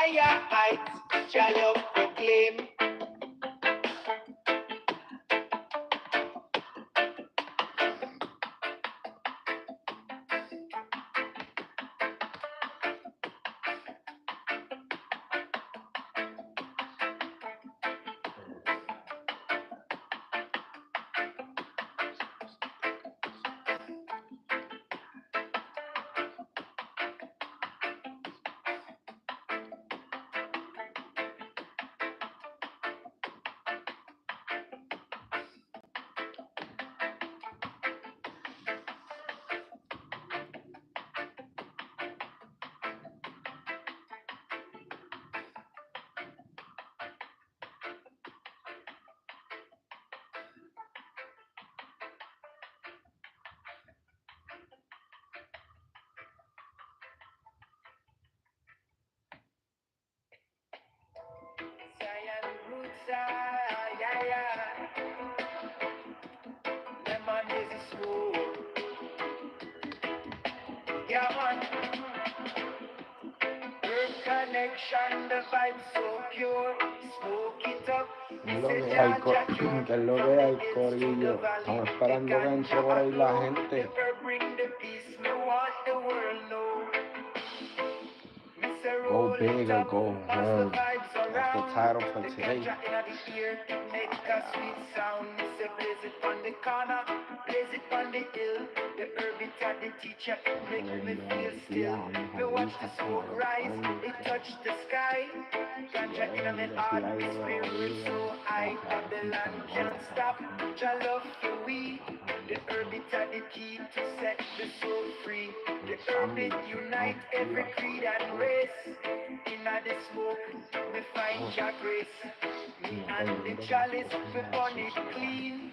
higher heights, Jah love proclaim. Zion roots, Lemon is smooth. Yeah, man. Earth connection, the vibe so pure. Smoke it up. Es lo que hay, que es lo que hay, corillo. Estamos esperando que entre por ahí la gente. Go big or go home. That's the title for today. Ganja in my heart, this spirit so high. Babylon can't stop. Jah love for we. The herb it are the key to set the soul free. The herb it unite every creed and race. Inna the smoke, we find Jah grace. Me and the chalice, we burn it clean.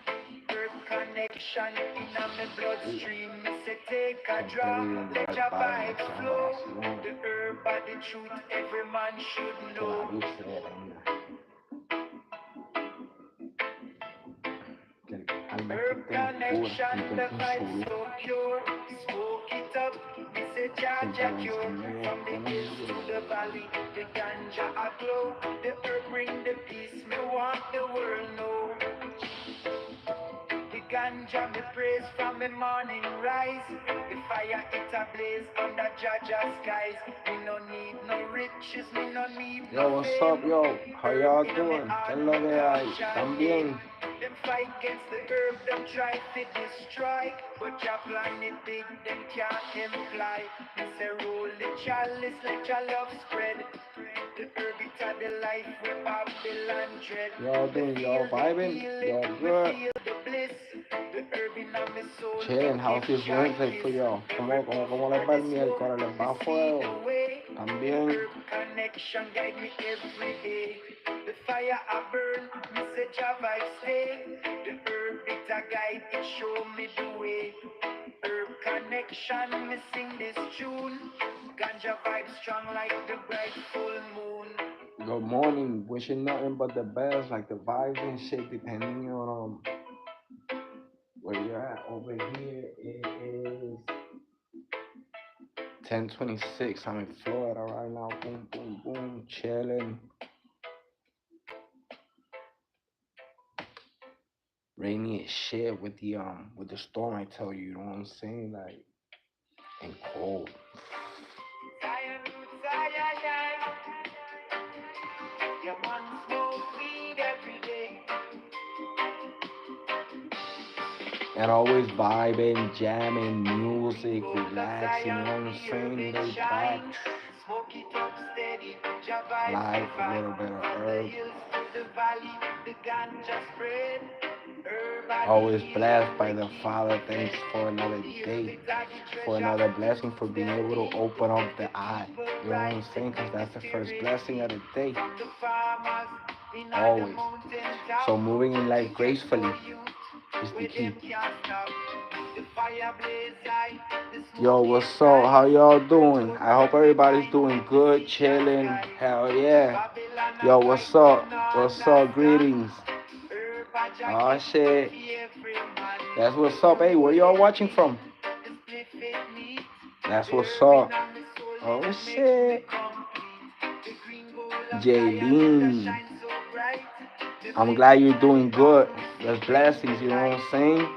Herb connection inna my bloodstream. Me say take a drop, let your vibes flow. The herb are the truth, every man should know. Herb connection, the vibe so pure. Smoke it up, me say Jah cure. From the hills to the valley, the ganja a glow. The herb bring the peace, me want the world know. The ganja me praise from the morning rise. The fire it a blaze under Jaja skies. Me no need no riches, me no need no Yo, what's up, yo? How y'all doing? ¿Qué es lo que hay? ¿También? Them fight against the herb, them try to destroy. But your planet big, them can't imply. It's a roll the chalice, let your love spread. The herb it are the life with Babylon dread. Y'all doing, y'all vibing? Y'all good? Chilling, how's this Wednesday for y'all? ¿Cómo les va el miércoles? ¿Les va a fuego? También. Connection guide me every day. The fire I burn, me say Jah vibe stay. The herb it a guide, it show me the way. Herb connection, me sing this tune. Ganja vibe strong like the bright full moon. Good morning, wishing nothing but the best, like the vibes and shit, depending on where you're at. Over here it is 10:26. I'm in Florida right now. Boom, boom, boom, chilling. Rainy as shit with the storm. I tell you, you know what I'm saying, like, and cold. And always vibing, jamming, music, relaxing, you know what I'm saying? They back. Life, a little bit of herb. Always blessed by the Father. Thanks for another day, for another blessing, for being able to open up the eye. You know what I'm saying? Because that's the first blessing of the day. Always. So moving in life gracefully is the key. Yo, what's up? How y'all doing? I hope everybody's doing good, chilling. Hell yeah. Yo, what's up? What's up? Greetings. Oh shit. That's what's up. Hey, where y'all watching from? That's what's up. Oh shit. Jaylene, I'm glad you're doing good. That's blessings, you know what I'm saying?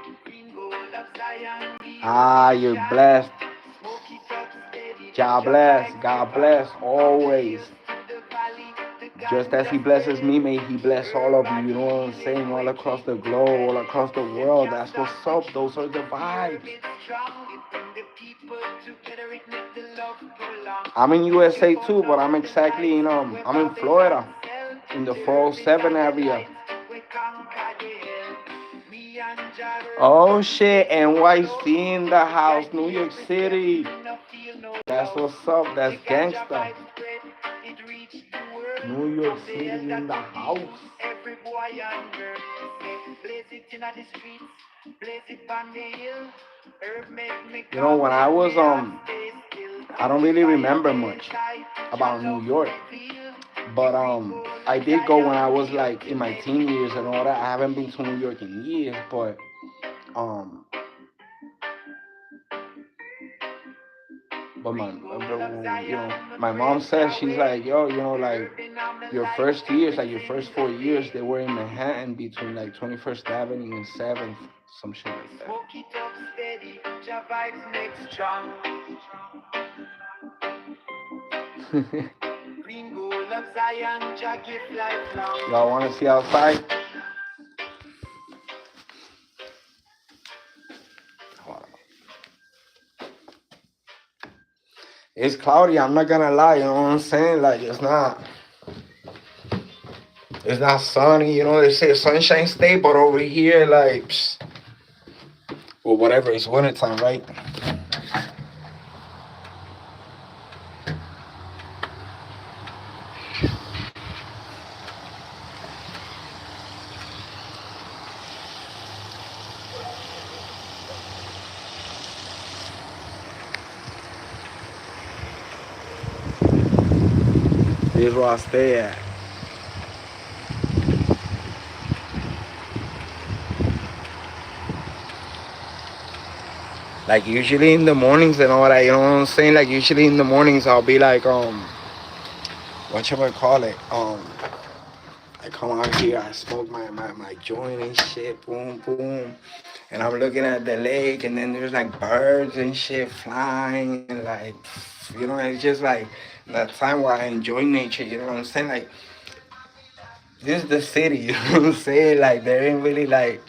Ah, you're blessed. God bless always. Just as He blesses me, may He bless all of you. You know what I'm saying? All across the globe, all across the world. That's what's up. Those are the vibes. I'm in USA too, but I'm exactly I'm in Florida, in the 407 area. Oh shit, NYC in the house, New York City. That's what's up. That's gangsta. New York City in the house. You know, when I was I don't really remember much about New York, but I did go when I was like in my teen years and all that. I haven't been to New York in years, but um but my mom says, she's like, yo, like your first years, like your first 4 years, they were in Manhattan between like 21st Avenue and 7th, some shit like that. Y'all want to see outside? It's cloudy. I'm not gonna lie. You know what I'm saying? Like it's not sunny. You know they say sunshine state, but over here, like, well, whatever. It's wintertime, right? This is where I stay at. Like usually in the mornings and all that, you know what I'm saying? Like usually in the mornings I'll be like what should I call it? I come out here, I smoke my joint and shit, boom boom. And I'm looking at the lake and then there's like birds and shit flying and like it's just like that time where I enjoy nature, you know what I'm saying? Like this is the city, you know what I'm saying? Like there ain't really like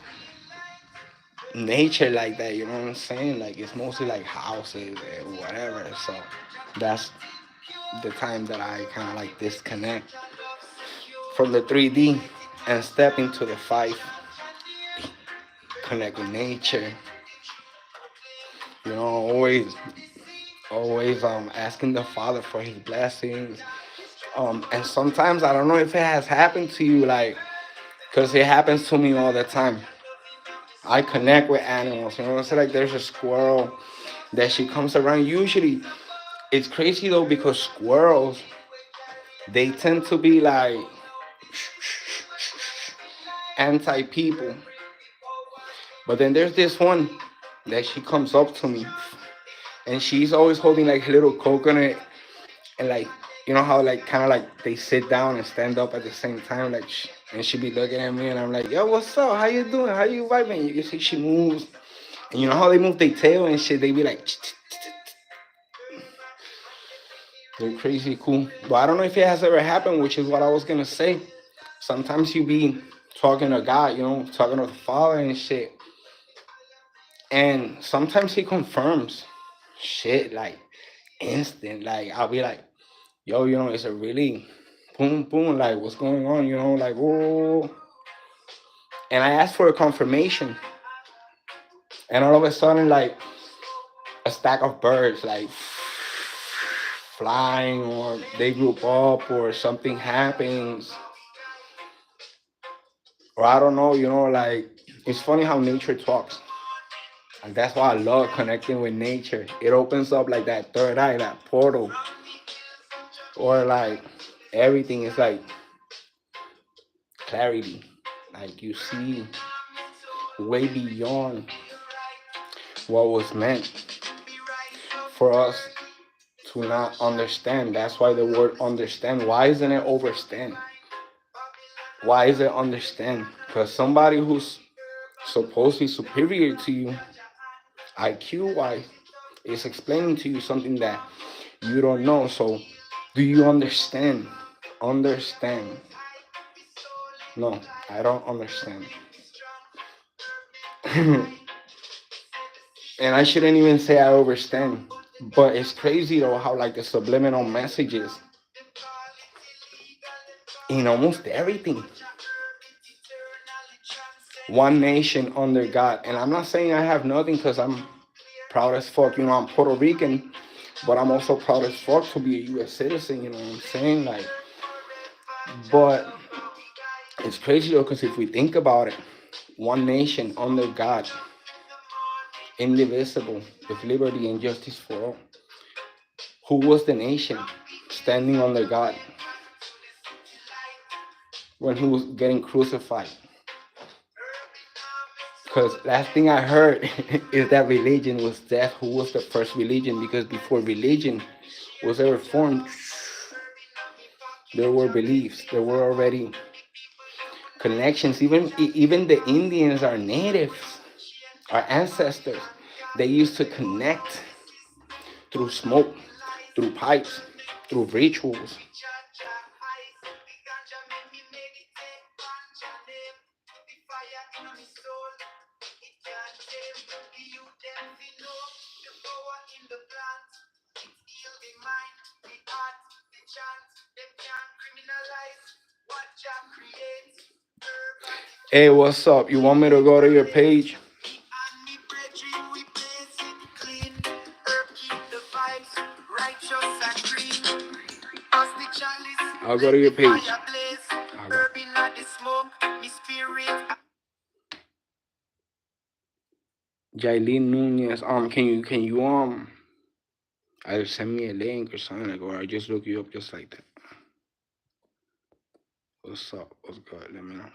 nature like that, you know what I'm saying? Like it's mostly like houses and whatever. So that's the time that I kind of like disconnect from the 3D and step into the 5, connect with nature. You know, always asking the Father for His blessings. And sometimes I don't know if it has happened to you, like, cause it happens to me all the time. I connect with animals. You know, it's like there's a squirrel that she comes around. Usually, it's crazy though because squirrels they tend to be like anti people. But then there's this one that she comes up to me and she's always holding like a little coconut and like how like kind of like they sit down and stand up at the same time like and she be looking at me and I'm like, yo, what's up, how you doing, how you vibing? You can see she moves and you know how they move their tail and shit, they be like they're crazy cool. But I don't know if it has ever happened, which is what I was gonna say. Sometimes you be talking to God, talking to the Father and shit, and sometimes He confirms shit like instant. Like I'll be like, yo, it's a really boom boom, like what's going on, like whoa. And I asked for a confirmation, and all of a sudden, like a stack of birds, like flying, or they group up, or something happens, or I don't know, like it's funny how nature talks. And that's why I love connecting with nature. It opens up like that third eye, that portal, or like everything is like clarity. Like you see way beyond what was meant for us to not understand. That's why the word understand. Why isn't it overstand? Why is it understand? Because somebody who's supposed to be superior to you, IQ wise, is explaining to you something that you don't know. So, do you understand? Understand. No, I don't understand. And I shouldn't even say I understand. But it's crazy though how like the subliminal messages in almost everything. One nation under God. And I'm not saying I have nothing because I'm proud as fuck. You know, I'm Puerto Rican, but I'm also proud as fuck to be a U.S. citizen. You know what I'm saying? Like, but it's crazy though because if we think about it, one nation under God, indivisible, with liberty and justice for all. Who was the nation standing under God when he was getting crucified? Because last thing I heard is that religion was death. Who was the first religion? Because before religion was ever formed, there were beliefs. There were already connections. Even the Indians, our natives, our ancestors, they used to connect through smoke, through pipes, through rituals. Hey, what's up? You want me to go to your page? I'll go to your page. I'll go. Jailin Nunez. Can you either send me a link or something like, or I just look you up just like that. What's up? What's good? Let me know.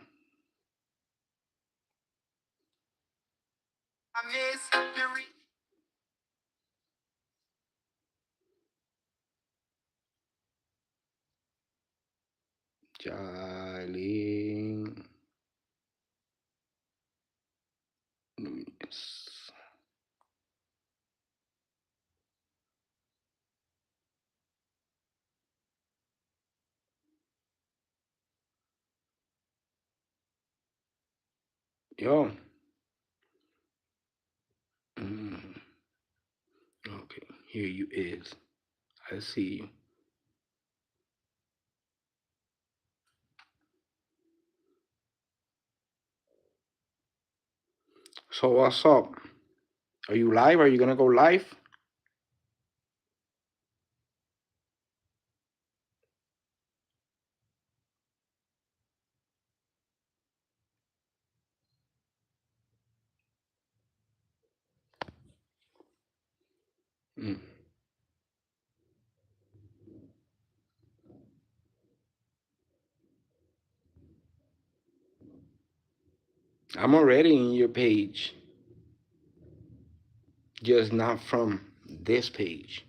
Jailin Nunez. Yo. Mm, okay, here you is. I see you. So what's up? Are you live? Are you gonna go live? Mm. I'm already in your page, just not from this page.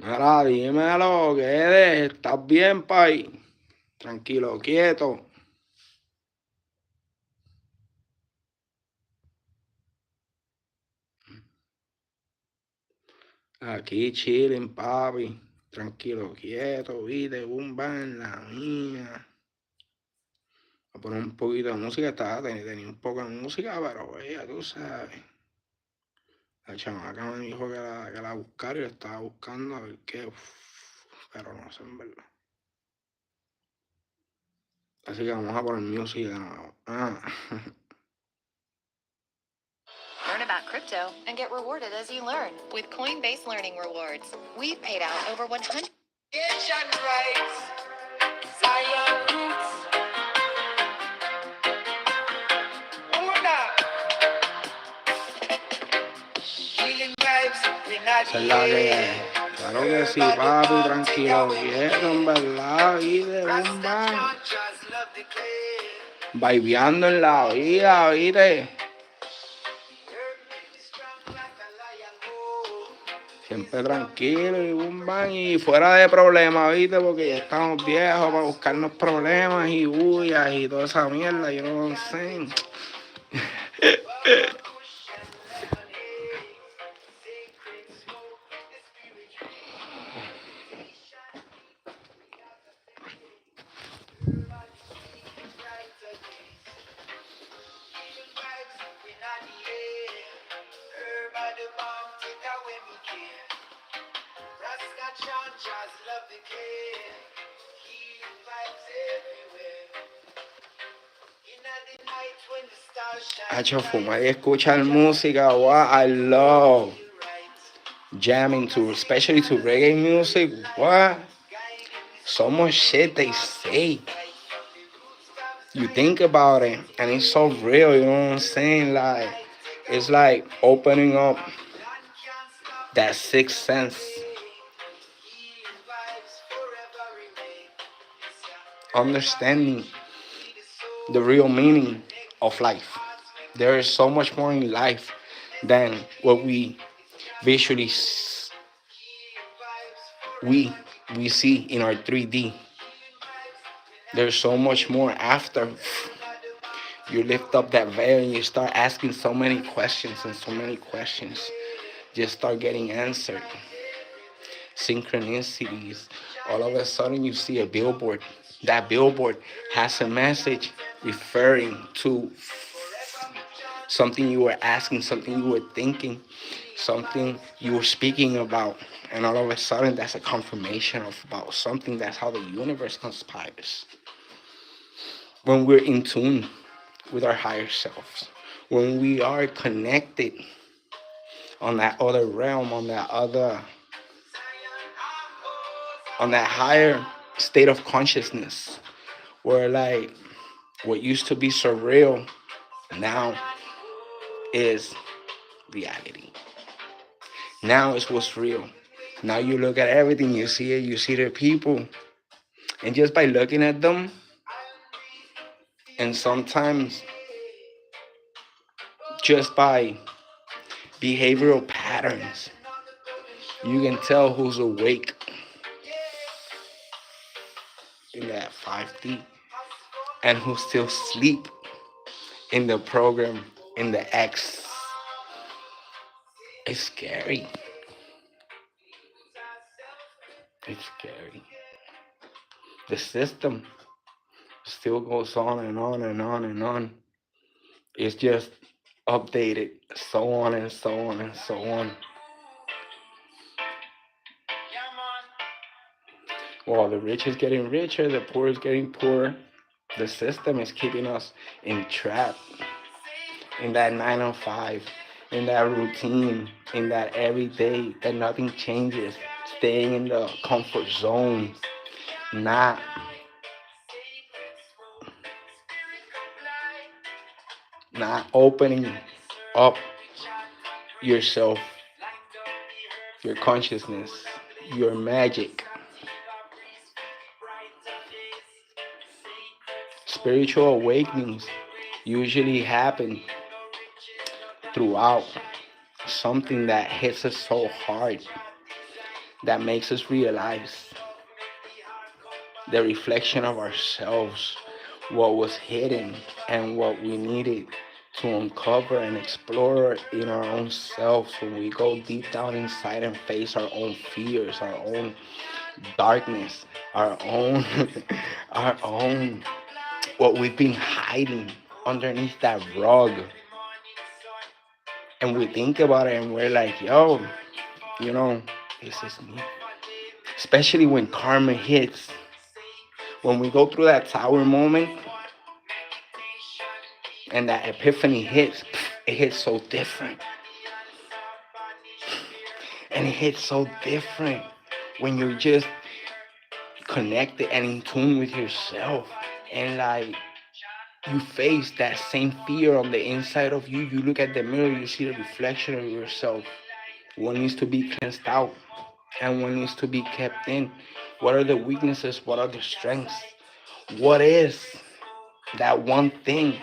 Mira, dímelo, ¿qué eres? ¿Estás bien, pai? Tranquilo, quieto. Aquí chilling, papi. Tranquilo, quieto, viste, bumba en la mía. Voy a poner un poquito de música, tenía un poco de música, pero ya tú sabes. La chamaca me dijo que la buscara y la estaba buscando a ver qué. Pero no sé en verdad. Así que vamos a poner música de nuevo. Ah. Learn about crypto and get rewarded as you learn with Coinbase Learning Rewards. We've paid out over 100. Esa es la que hay. Claro que sí, papi, tranquilo, viejo, en verdad, y de un van. Vibeando en la vida, ¿viste? Siempre tranquilo y un van y fuera de problemas, ¿viste? Porque ya estamos viejos para buscarnos problemas y bullas y toda esa mierda, yo no sé. Hacho, fumar y escuchar música, what I love. Jamming to, especially to reggae music, what? So much shit they say. You think about it, and it's so real, you know what I'm saying? Like, it's like opening up that sixth sense, understanding the real meaning of life. There is so much more in life than what we visually we we see in our 3D. There's so much more after you lift up that veil and you start asking so many questions, and so many questions just start getting answered. Synchronicities. All of a sudden, you see a billboard. That billboard has a message referring to something you were asking, something you were thinking, something you were speaking about. And all of a sudden, that's a confirmation of about something. That's how the universe conspires. When we're in tune with our higher selves, when we are connected on that other realm, on that higher state of consciousness, where like what used to be surreal now is reality. Now is what's real. Now you look at everything, you see it, you see the people, and just by looking at them, and sometimes just by behavioral patterns, you can tell who's awake in that 5D and who's still asleep in the program in the X. It's scary. It's scary. The system still goes on and on and on and on. It's just updated, so on and so on and so on. While the rich is getting richer, the poor is getting poorer. The system is keeping us entrapped in that 9 to 5, in that routine, in that everyday, that nothing changes, staying in the comfort zone, not not opening up yourself, your consciousness, your magic. Spiritual awakenings usually happen throughout something that hits us so hard, that makes us realize the reflection of ourselves, what was hidden, and what we needed to uncover and explore in our own selves when we go deep down inside and face our own fears, our own darkness, our own our own what we've been hiding underneath that rug. And we think about it and we're like, yo, you know, this is me. Especially when karma hits. When we go through that tower moment and that epiphany hits, it hits so different. And it hits so different when you're just connected and in tune with yourself. And like you face that same fear on the inside of you. You look at the mirror, you see the reflection of yourself. What needs to be cleansed out? And what needs to be kept in? What are the weaknesses? What are the strengths? What is that one thing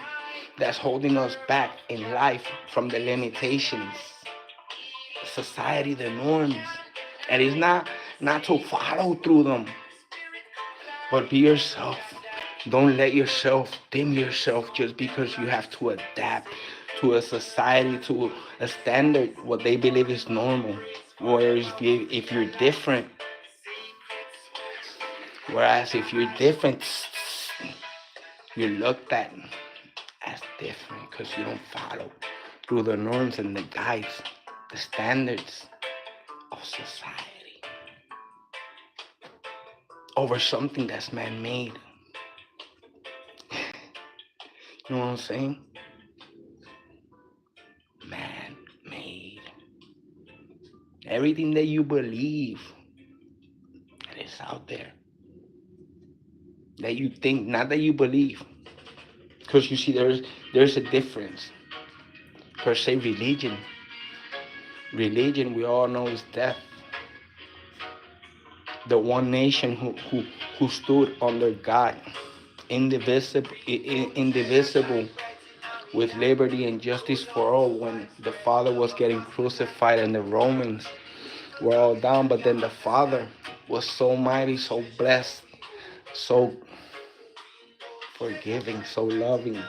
that's holding us back in life from the limitations, society, the norms? And it's not to follow through them, but be yourself. Don't let yourself dim yourself just because you have to adapt to a society, to a standard, what they believe is normal. Whereas if you're different, you're looked at as different because you don't follow through the norms and the guides, the standards of society over something that's man-made. You know what I'm saying? Man-made. Everything that you believe that is out there, that you think, not that you believe, because you see, there's a difference. Per se, religion, we all know is death. The one nation who stood under God, indivisible, with liberty and justice for all, when the Father was getting crucified and the Romans were all down. But then the Father was so mighty, so blessed, so forgiving, so loving,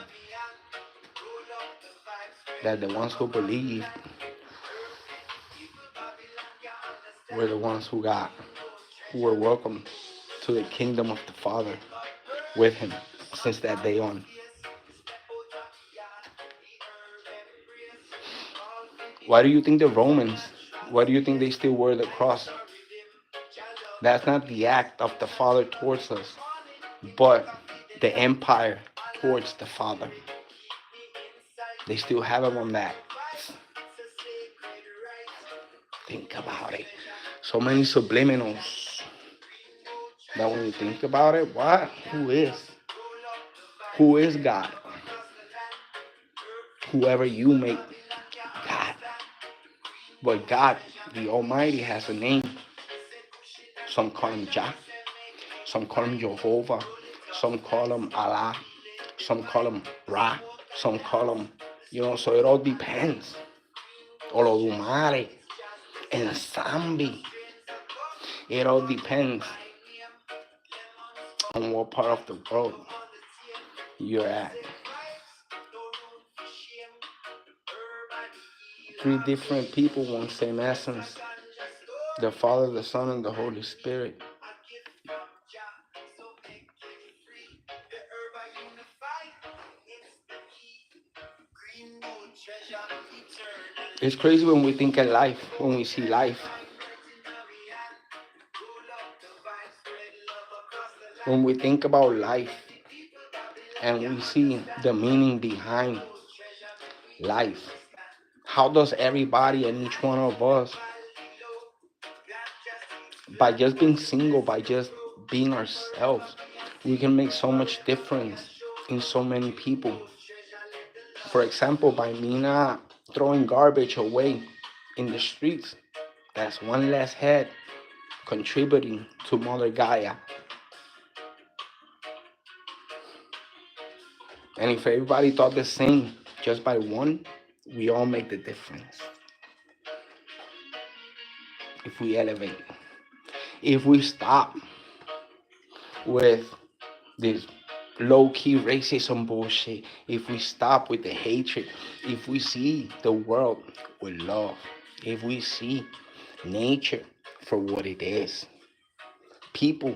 that the ones who believed were the ones who were welcome to the kingdom of the Father with him since that day on. Why do you think the Romans, why do you think they still wear the cross? That's not the act of the Father towards us, but the empire towards the Father. They still have him on that. Think about it. So many subliminals that when you think about it, what? Who is? Who is God? Whoever you make God. But God, the Almighty, has a name. Some call him Jah. Some call him Jehovah. Some call him Allah. Some call him Ra. Some call him, so it all depends. Olodumare and Sambi. It all depends on what part of the world you're at. Three different people, one same essence. The Father, the Son, and the Holy Spirit. It's crazy when we think of life, when we see life. When we think about life and we see the meaning behind life. How does everybody and each one of us, by just being single, by just being ourselves, we can make so much difference in so many people. For example, by me not throwing garbage away in the streets, that's one less head contributing to Mother Gaia. And if everybody thought the same just by one, we all make the difference. If we elevate, if we stop with this low-key racism bullshit, if we stop with the hatred, if we see the world with love, if we see nature for what it is, people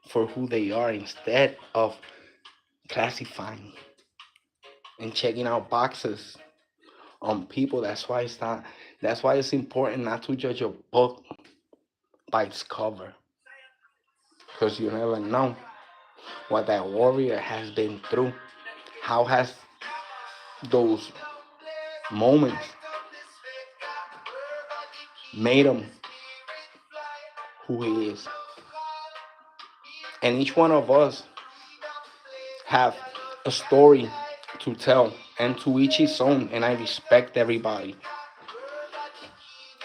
for who they are, instead of classifying and checking out boxes on people. That's why it's important not to judge a book by its cover, because you never know what that warrior has been through. How has those moments made him who he is? And each one of us have a story to tell, and to each his own. And I respect everybody.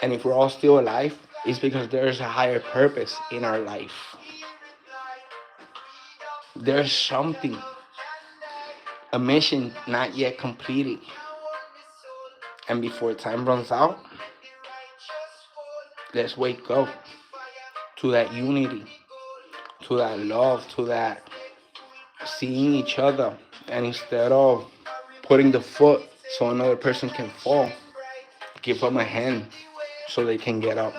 And if we're all still alive, it's because there's a higher purpose in our life. There's something, a mission not yet completed. And before time runs out, let's wake up to that unity, to that love, to that seeing each other. And instead of putting the foot so another person can fall, give them a hand so they can get up.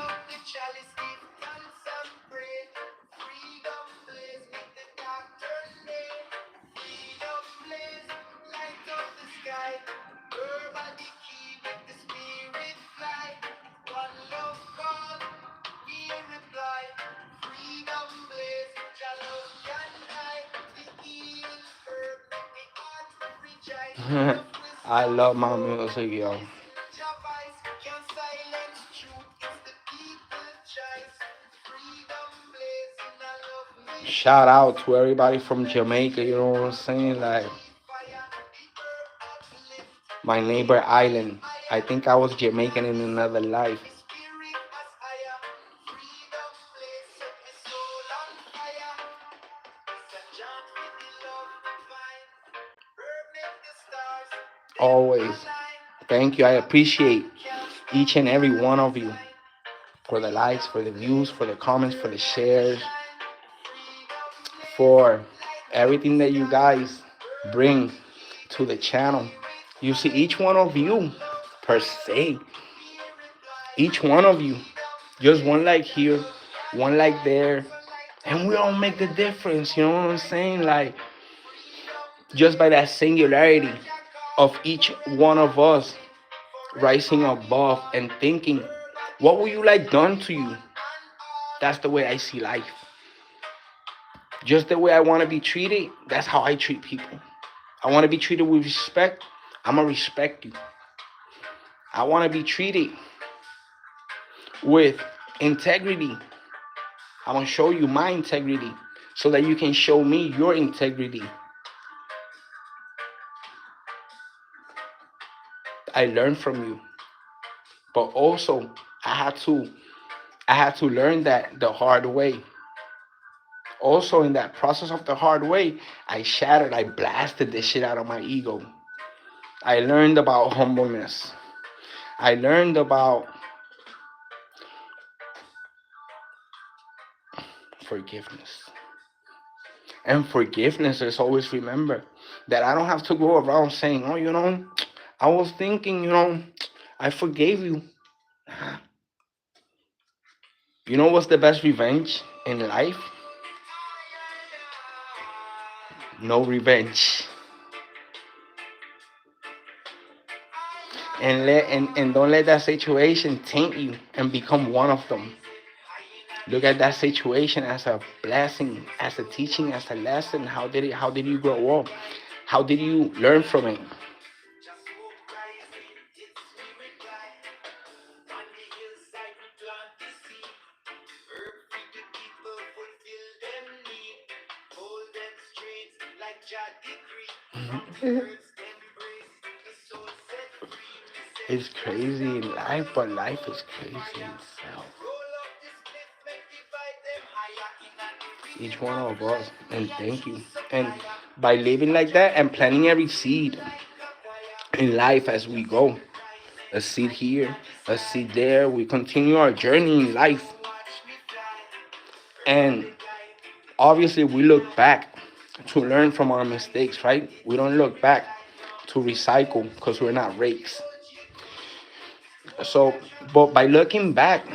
I love my music, yo. Shout out to everybody from Jamaica, you know what I'm saying? Like my neighbor island. I think I was Jamaican in another life. Always. Thank you. I appreciate each and every one of you for the likes, for the views, for the comments, for the shares, for everything that you guys bring to the channel. You see, each one of you, per se, each one of you, just one like here, one like there, and we all make the difference. You know what I'm saying? Like, just by that singularity of each one of us rising above and thinking, what would you like done to you? That's the way I see life. Just the way I want to be treated, that's how I treat people. I want to be treated with respect, I'm going to respect you. I want to be treated with integrity, I'm going to show you my integrity so that you can show me your integrity. I learned from you, but also I had to I had to learn that the hard way. Also, in that process of the hard way, I blasted the shit out of my ego. I learned about humbleness. I learned about forgiveness. And forgiveness is always remember that I don't have to go around saying, oh, I was thinking, I forgave you. You know what's the best revenge in life? No revenge. And don't let that situation taint you and become one of them. Look at that situation as a blessing, as a teaching, as a lesson. How did you grow up? How did you learn from it? It's crazy in life, but life is crazy itself. Each one of us, and thank you. And by living like that and planting every seed in life as we go, a seed here, a seed there, we continue our journey in life. And obviously, we look back to learn from our mistakes, right? We don't look back to recycle because we're not rakes. So, but by looking back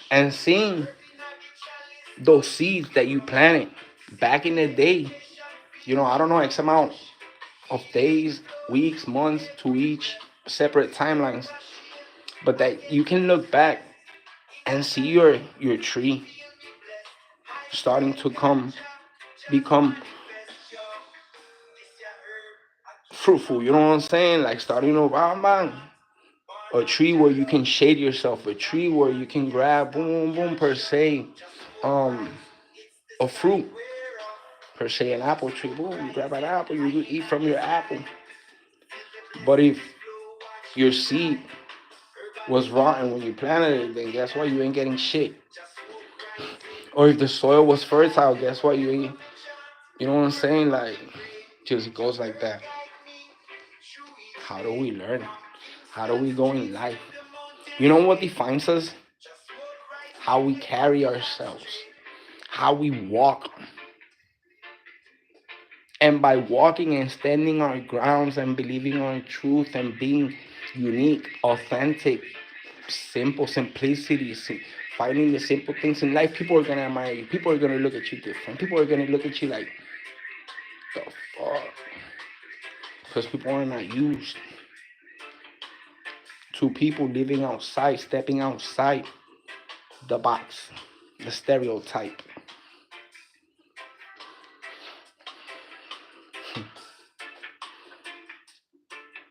and seeing those seeds that you planted back in the day, I don't know, X amount of days, weeks, months to each separate timelines, but that you can look back and see your tree starting to become fruitful. You know what I'm saying? Like starting over, man. A tree where you can shade yourself, a tree where you can grab, boom, boom, per se, um, a fruit, per se, an apple tree. Boom, you grab an apple, you eat from your apple. But if your seed was rotten when you planted it, then guess what? You ain't getting shit. Or if the soil was fertile, guess what? You ain't. You know what I'm saying? Like, just it goes like that. How do we learn? How do we go in life? You know what defines us? How we carry ourselves, how we walk. And by walking and standing our grounds and believing our truth and being unique, authentic, simple, simplicity, finding the simple things in life, people are gonna admire you. People are gonna look at you different. People are gonna look at you like, the fuck? Because people are not used to people living outside, stepping outside the box, the stereotype.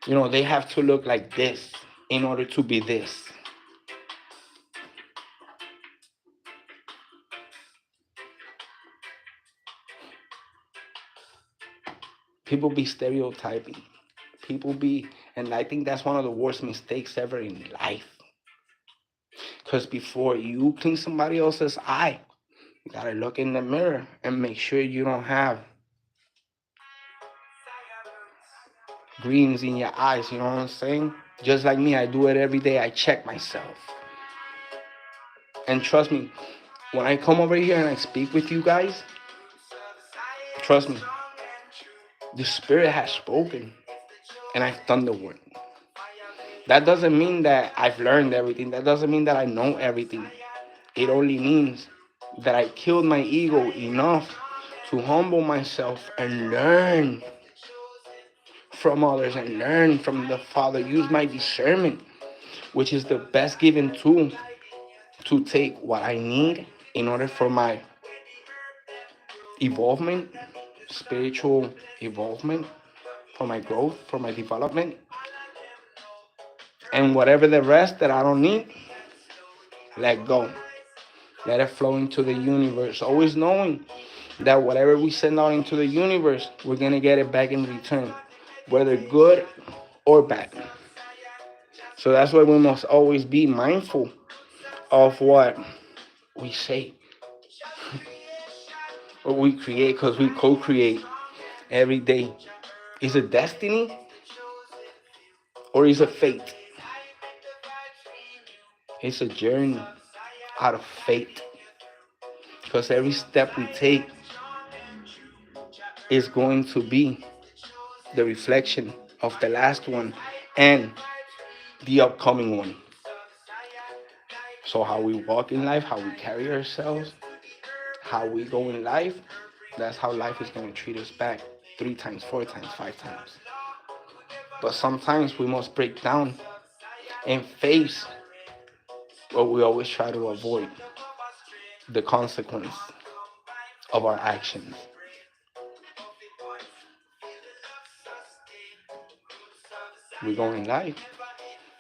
You know, they have to look like this in order to be this. People be stereotyping. People be, and I think that's one of the worst mistakes ever in life. Because before you clean somebody else's eye, you gotta look in the mirror and make sure you don't have greens in your eyes. You know what I'm saying? Just like me, I do it every day. I check myself. And trust me, when I come over here and I speak with you guys, trust me, the Spirit has spoken and I've done the work. That doesn't mean that I've learned everything. That doesn't mean that I know everything. It only means that I killed my ego enough to humble myself and learn from others and learn from the Father. Use my discernment, which is the best given tool to take what I need in order for my evolvement, spiritual evolvement, for my growth, for my development, and whatever the rest that I don't need, let go. Let it flow into the universe. Always knowing that whatever we send out into the universe, we're going to get it back in return, whether good or bad. So that's why we must always be mindful of what we say, what we create, because we co create every day. Is it destiny or is it fate? It's a journey out of fate. Because every step we take is going to be the reflection of the last one and the upcoming one. So, how we walk in life, how we carry ourselves, how we go in life, that's how life is going to treat us back 3 times, 4 times, 5 times. But sometimes we must break down and face what we always try to avoid, the consequence of our actions. We go in life,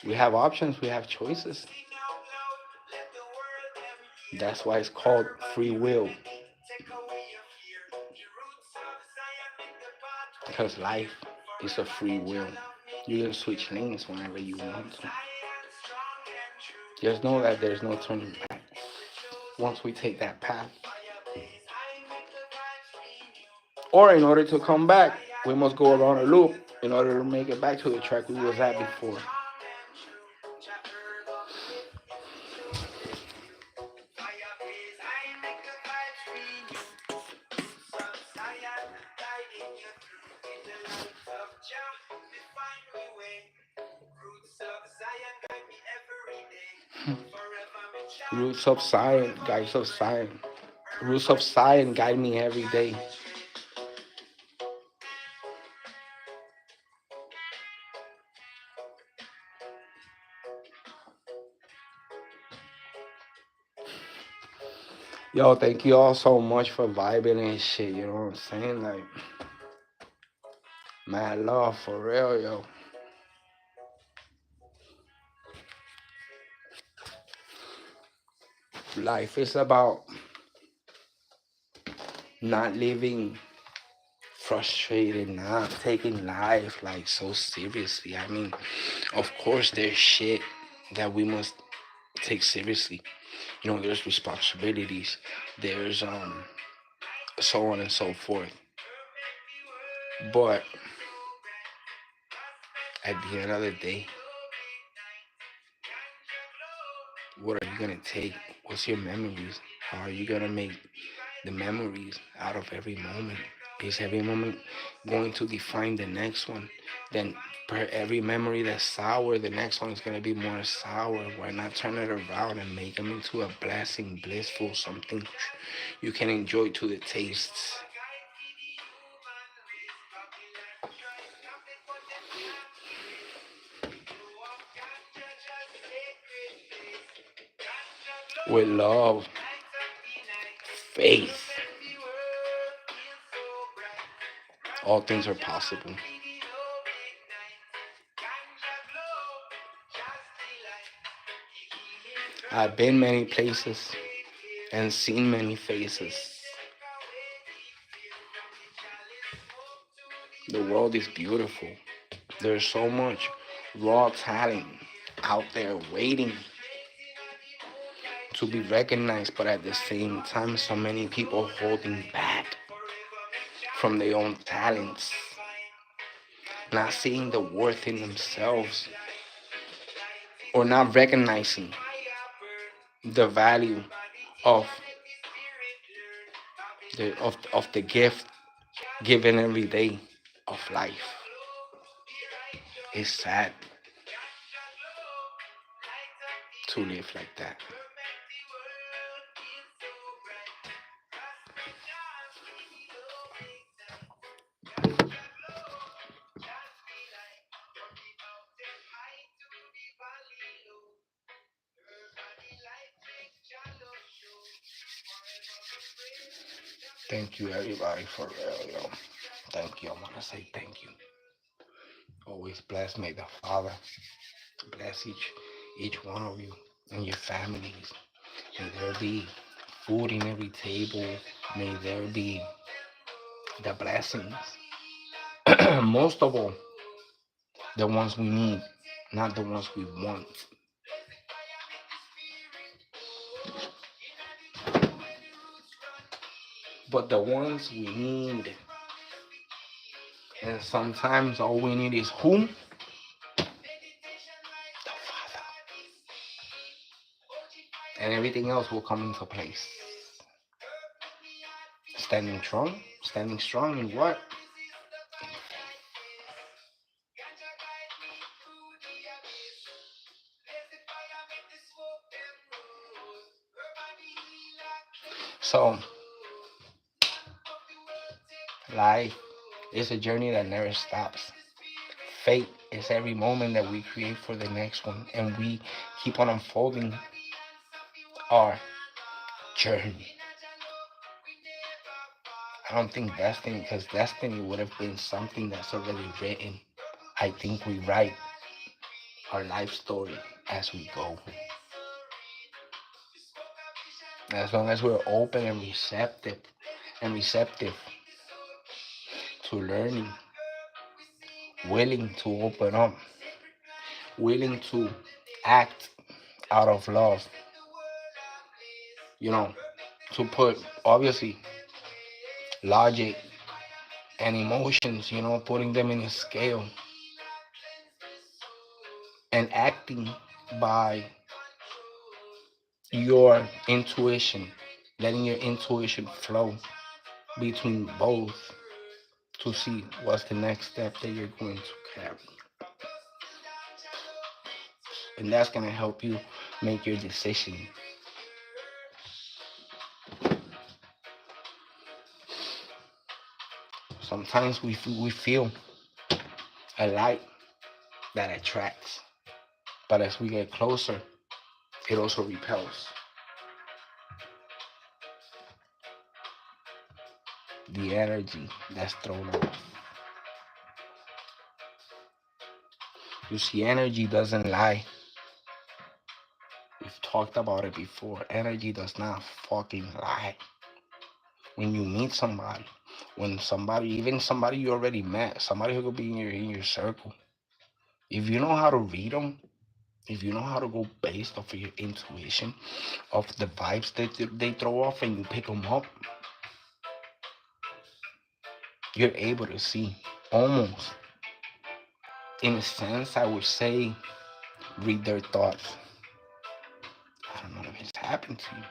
we have options, we have choices. That's why it's called free will. Because life is a free will. You can switch lanes whenever you want to. Just know that there's no turning back. Once we take that path, or in order to come back, we must go around a loop in order to make it back to the track we was at before. Roots of Zion, guys of Zion. Roots of Zion guide me every day. Yo, thank you all so much for vibing and shit. You know what I'm saying? Like, mad love for real, yo. Life is about not living frustrated, not taking life like so seriously. I mean, of course, there's shit. that we must take seriously. There's responsibilities, there's so on and so forth. But at the end of the day, what are you gonna take? What's your memories? How are you gonna make the memories out of every moment? Is every moment going to define the next one? Then per every memory that's sour, the next one is gonna be more sour. Why not turn it around and make them into a blessing, blissful, something you can enjoy to the tastes? With love, faith, all things are possible. I've been many places and seen many faces. The world is beautiful. There's so much raw talent out there waiting to be recognized, but at the same time, so many people holding back from their own talents, not seeing the worth in themselves, or not recognizing the value of the gift given every day of life. It's sad to live like that. Thank you, everybody, for real, yo. Thank you. I want to say thank you. Always bless. May the Father bless each one of you and your families. May there be food in every table. May there be the blessings. Most of all, the ones we need, not the ones we want. But the ones we need. And sometimes all we need is whom? The Father. And everything else will come into place. Standing strong? Standing strong in what? So, life is a journey that never stops. Fate is every moment that we create for the next one, and we keep on unfolding our journey. I don't think destiny, because destiny would have been something that's already written. I think we write our life story as we go. As long as we're open and receptive to learning, willing to open up, willing to act out of love, you know, to put obviously logic and emotions, putting them in a scale and acting by your intuition, letting your intuition flow between both to see what's the next step that you're going to carry. And that's going to help you make your decision. Sometimes we feel a light that attracts, but as we get closer, it also repels. The energy that's thrown off. You see, energy doesn't lie. We've talked about it before. Energy does not fucking lie. When you meet somebody, when somebody, even somebody you already met, somebody who could be in your circle, if you know how to read them, If you know how to go based off of your intuition, of the vibes that they throw off, and you pick them up, you're able to see almost, in a sense, I would say, read their thoughts. I don't know if it's happened to you.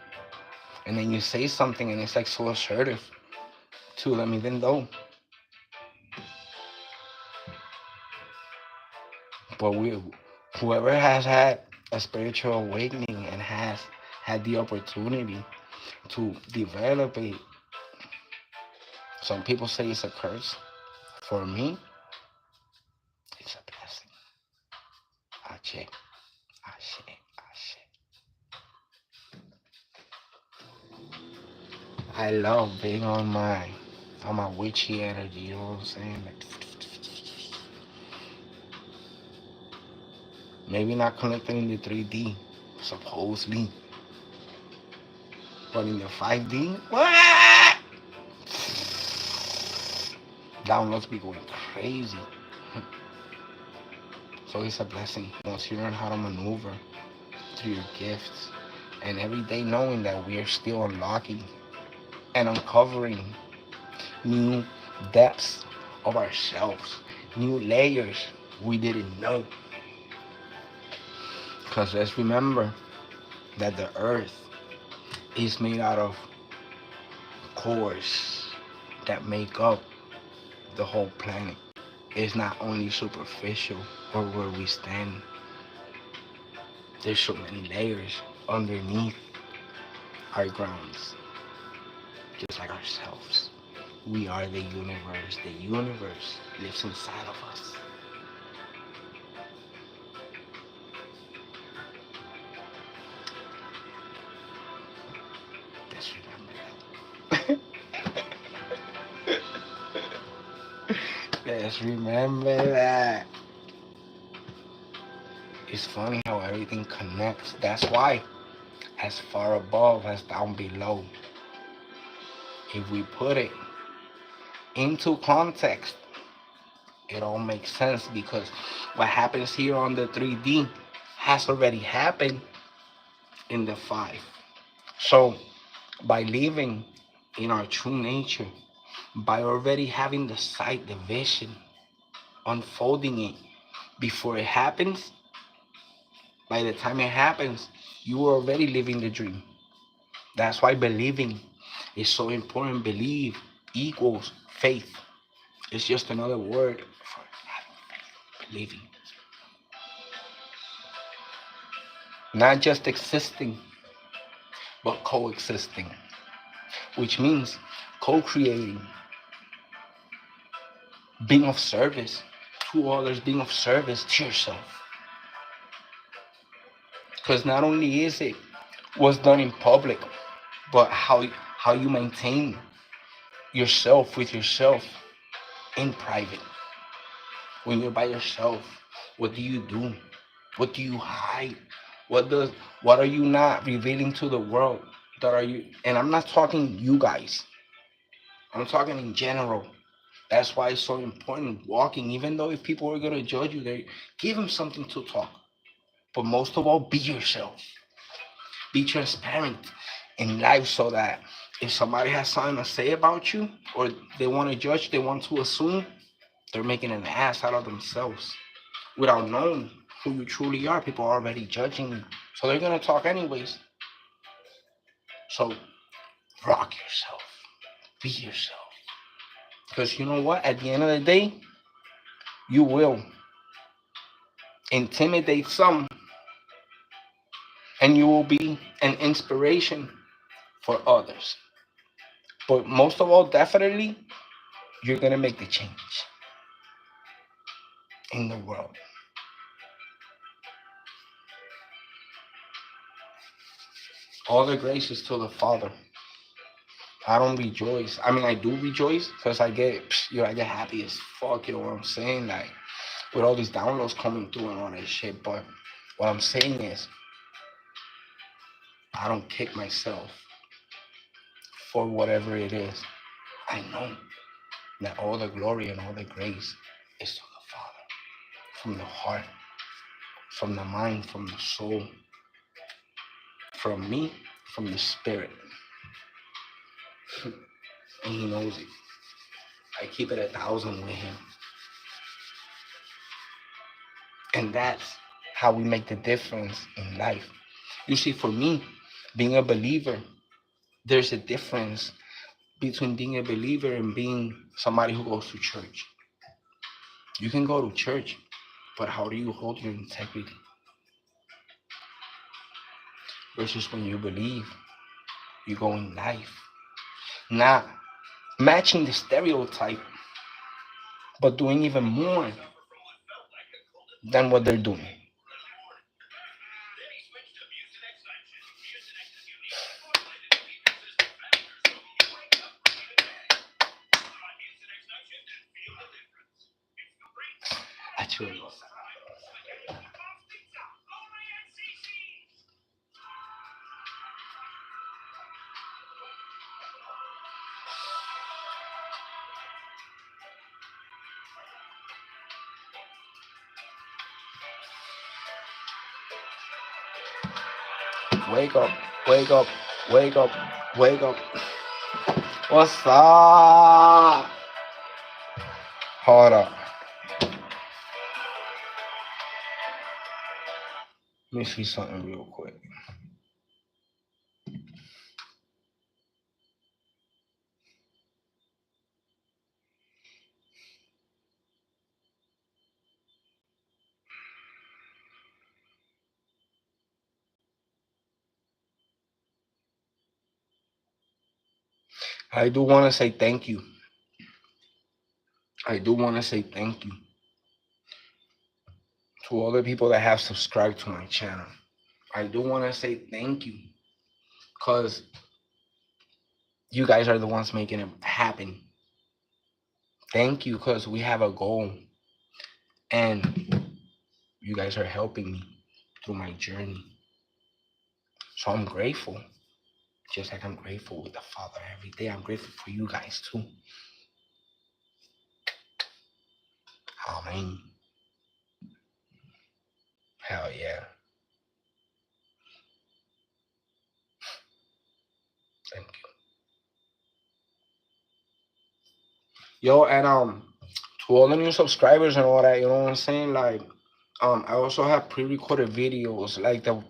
And then you say something and it's like so assertive to them, even though. But whoever has had a spiritual awakening and has had the opportunity to develop it, some people say it's a curse. For me, it's a blessing. Ashe, ashe, ashe. I love being on my witchy energy, you know what I'm saying? Like, maybe not connecting in the 3D, supposedly, but in the 5D, what? Downloads be going crazy. So it's a blessing once you learn how to maneuver through your gifts, and every day knowing that we are still unlocking and uncovering new depths of ourselves, new layers we didn't know. Because let's remember that the earth is made out of cores that make up the whole planet. It's not only superficial or where we stand. There's so many layers underneath our grounds, just like ourselves. We are the universe. The universe lives inside of us. Just remember that. Just remember that. It's funny how everything connects. That's why, as far above as down below, if we put it into context, it all makes sense because what happens here on the 3D has already happened in the 5. So, by living in our true nature, by already having the sight, the vision, unfolding it before it happens, by the time it happens, you are already living the dream. That's why believing is so important. Believe equals faith. It's just another word for having faith, believing. Not just existing, but coexisting, which means co-creating, being of service to others, being of service to yourself. Because not only is it what's done in public, but how you maintain yourself with yourself in private. When you're by yourself, what do you do? What do you hide? What does what are you not revealing to the world? That are you? And I'm not talking you guys. I'm talking in general. That's why it's so important walking. Even though if people are gonna judge you, they give them something to talk. But most of all, be yourself. Be transparent in life so that if somebody has something to say about you or they want to judge, they want to assume, they're making an ass out of themselves without knowing who you truly are. People are already judging you. So they're going to talk anyways. So rock yourself. Be yourself. Because you know what? At the end of the day, you will intimidate some and you will be an inspiration for others. But most of all, definitely, you're going to make the change in the world. All the graces to the Father. I don't rejoice. I mean, I do rejoice because I get happy as fuck. You know what I'm saying? Like with all these downloads coming through and all that shit. But what I'm saying is, I don't kick myself for whatever it is. I know that all the glory and all the grace is to the Father from the heart. from the mind, from the soul, from me, from the spirit. And he knows it. I keep it 1,000 with him. And that's how we make the difference in life. You see, for me, being a believer, there's a difference between being a believer and being somebody who goes to church. You can go to church, but how do you hold your integrity? Versus when you believe, you go in life. Not matching the stereotype, but doing even more than what they're doing. Actually, wake up, wake up, wake up, wake up. What's up? Hold up. Let me see something real quick. I do want to say thank you. I do want to say thank you to all the people that have subscribed to my channel. I do want to say thank you because you guys are the ones making it happen. Thank you because we have a goal and you guys are helping me through my journey. So I'm grateful. Just like I'm grateful with the Father every day. I'm grateful for you guys too. Amen. Hell yeah. Thank you. Yo, and to all the new subscribers and all that, you know what I'm saying? Like, I also have pre-recorded videos, like the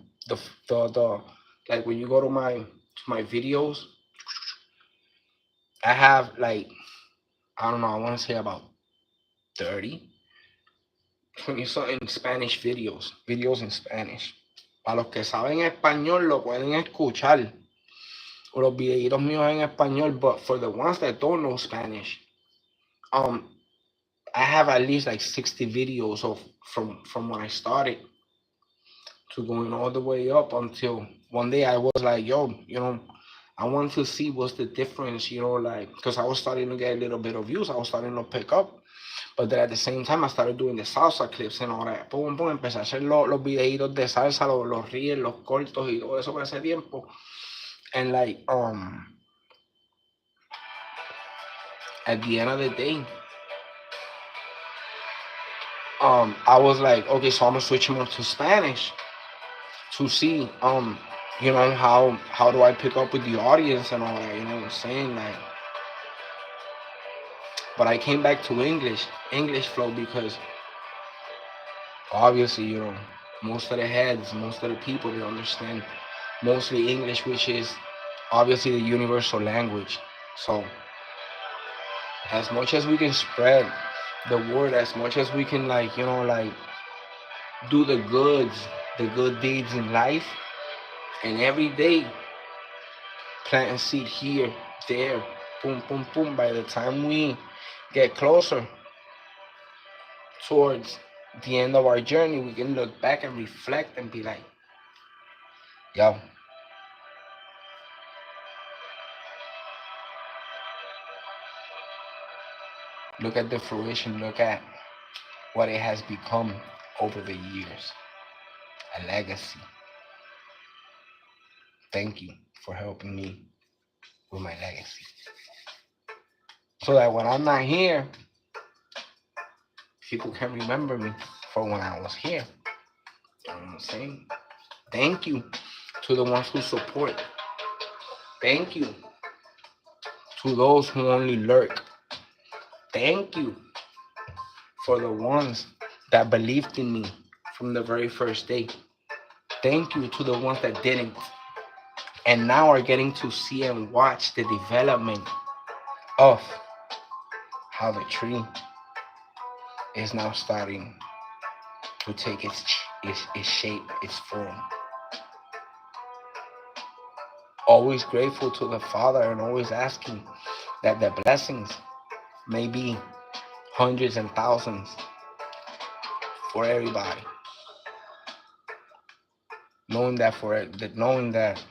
like when you go to my videos, I have like, I don't know, I want to say about 30, 20 something Spanish videos in Spanish. Para los que saben español lo pueden escuchar. Los videitos míos en español, but for the ones that don't know Spanish, I have at least like 60 videos of from when I started to going all the way up until one day I was like, yo, I want to see what's the difference, like, because I was starting to get a little bit of views, I was starting to pick up, but then at the same time I started doing the salsa clips and all that. Pum, pum, empecé a hacer los videitos de salsa, los reels, los cortos y todo eso por ese tiempo. And like, at the end of the day, I was like, okay, so I'm gonna switch him up to Spanish to see, how do I pick up with the audience and all that, you know what I'm saying? Like, but I came back to English flow because obviously, most of the heads, most of the people, they understand mostly English, which is obviously the universal language. So as much as we can spread the word, as much as we can, like, do the good deeds in life, and every day plant a seed here, there, boom, boom, boom. By the time we get closer towards the end of our journey, we can look back and reflect and be like, yo, look at the fruition, look at what it has become over the years. A legacy. Thank you for helping me with my legacy. So that when I'm not here, people can remember me for when I was here. I'm saying? Thank you to the ones who support. Thank you to those who only lurk. Thank you for the ones that believed in me from the very first day. Thank you to the ones that didn't and now are getting to see and watch the development of how the tree is now starting to take its shape, its form. Always grateful to the Father and always asking that the blessings may be hundreds and thousands for everybody. Knowing that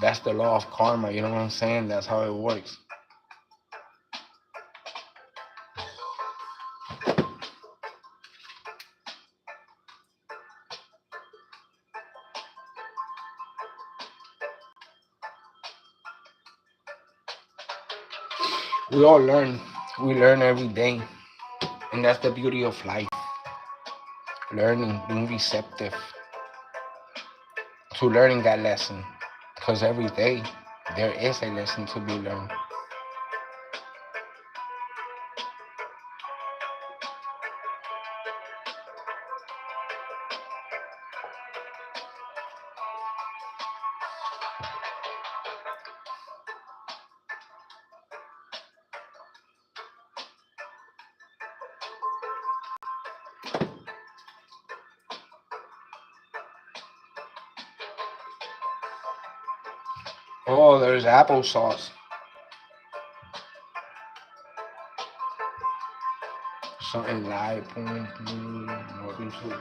that's the law of karma, you know what I'm saying? That's how it works. We all learn. We learn every day. And that's the beauty of life. Learning, being receptive to learning that lesson. Because every day there is a lesson to be learned. Oh, there's applesauce. Something live. Nothing too.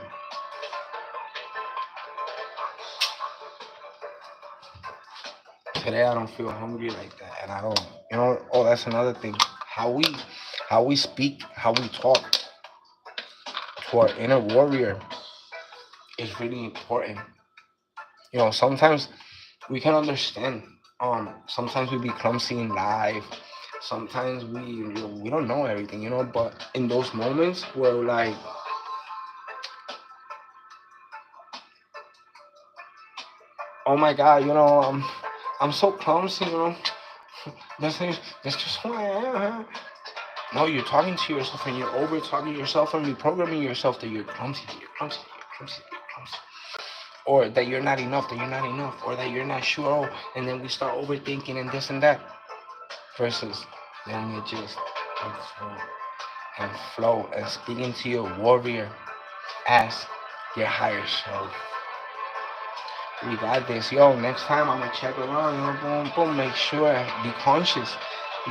Today I don't feel hungry like that, and I don't. Oh, that's another thing. How we, how we speak, how we talk to our inner warrior is really important. Sometimes we can understand. Sometimes we be clumsy in life. Sometimes we don't know everything. But in those moments where like, oh my God, I'm so clumsy. That's just who I am. Huh? No, you're talking to yourself and you're over talking yourself and reprogramming yourself that you're clumsy, that you're clumsy, that you're clumsy, that you're clumsy. Or that you're not enough, that you're not enough, or that you're not sure. And then we start overthinking and this and that. Versus letting it just unfold and flow and speaking to your warrior as your higher self. We got this. Yo, next time I'm gonna check around, boom, boom, make sure, be conscious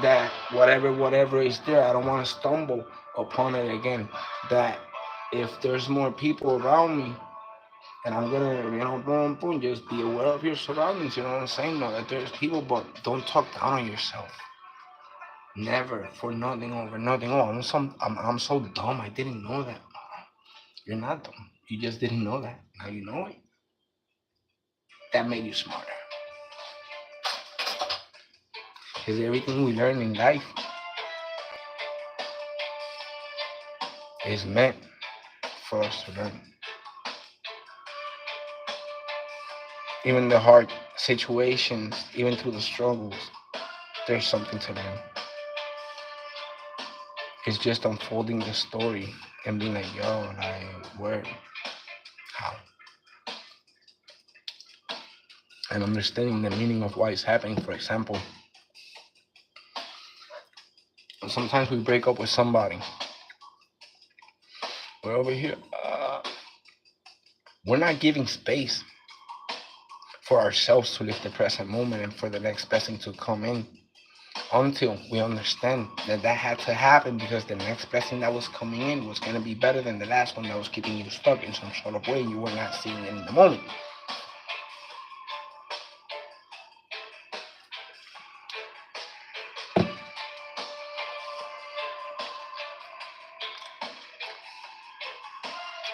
that whatever is there, I don't wanna stumble upon it again. That if there's more people around me, and I'm gonna, boom, boom, just be aware of your surroundings, you know what I'm saying? Know that there's people, but don't talk down on yourself. Never, for nothing, over nothing. Oh, I'm so dumb, I didn't know that. You're not dumb. You just didn't know that. Now you know it. That made you smarter. Because everything we learn in life is meant for us to learn. Even the hard situations, even through the struggles, there's something to learn. It's just unfolding the story and being like, yo, like, where, how? And understanding the meaning of why it's happening. For example, sometimes we break up with somebody. We're over here. We're not giving space for ourselves to live the present moment and for the next blessing to come in until we understand that that had to happen because the next blessing that was coming in was going to be better than the last one that was keeping you stuck in some sort of way you were not seeing in the moment.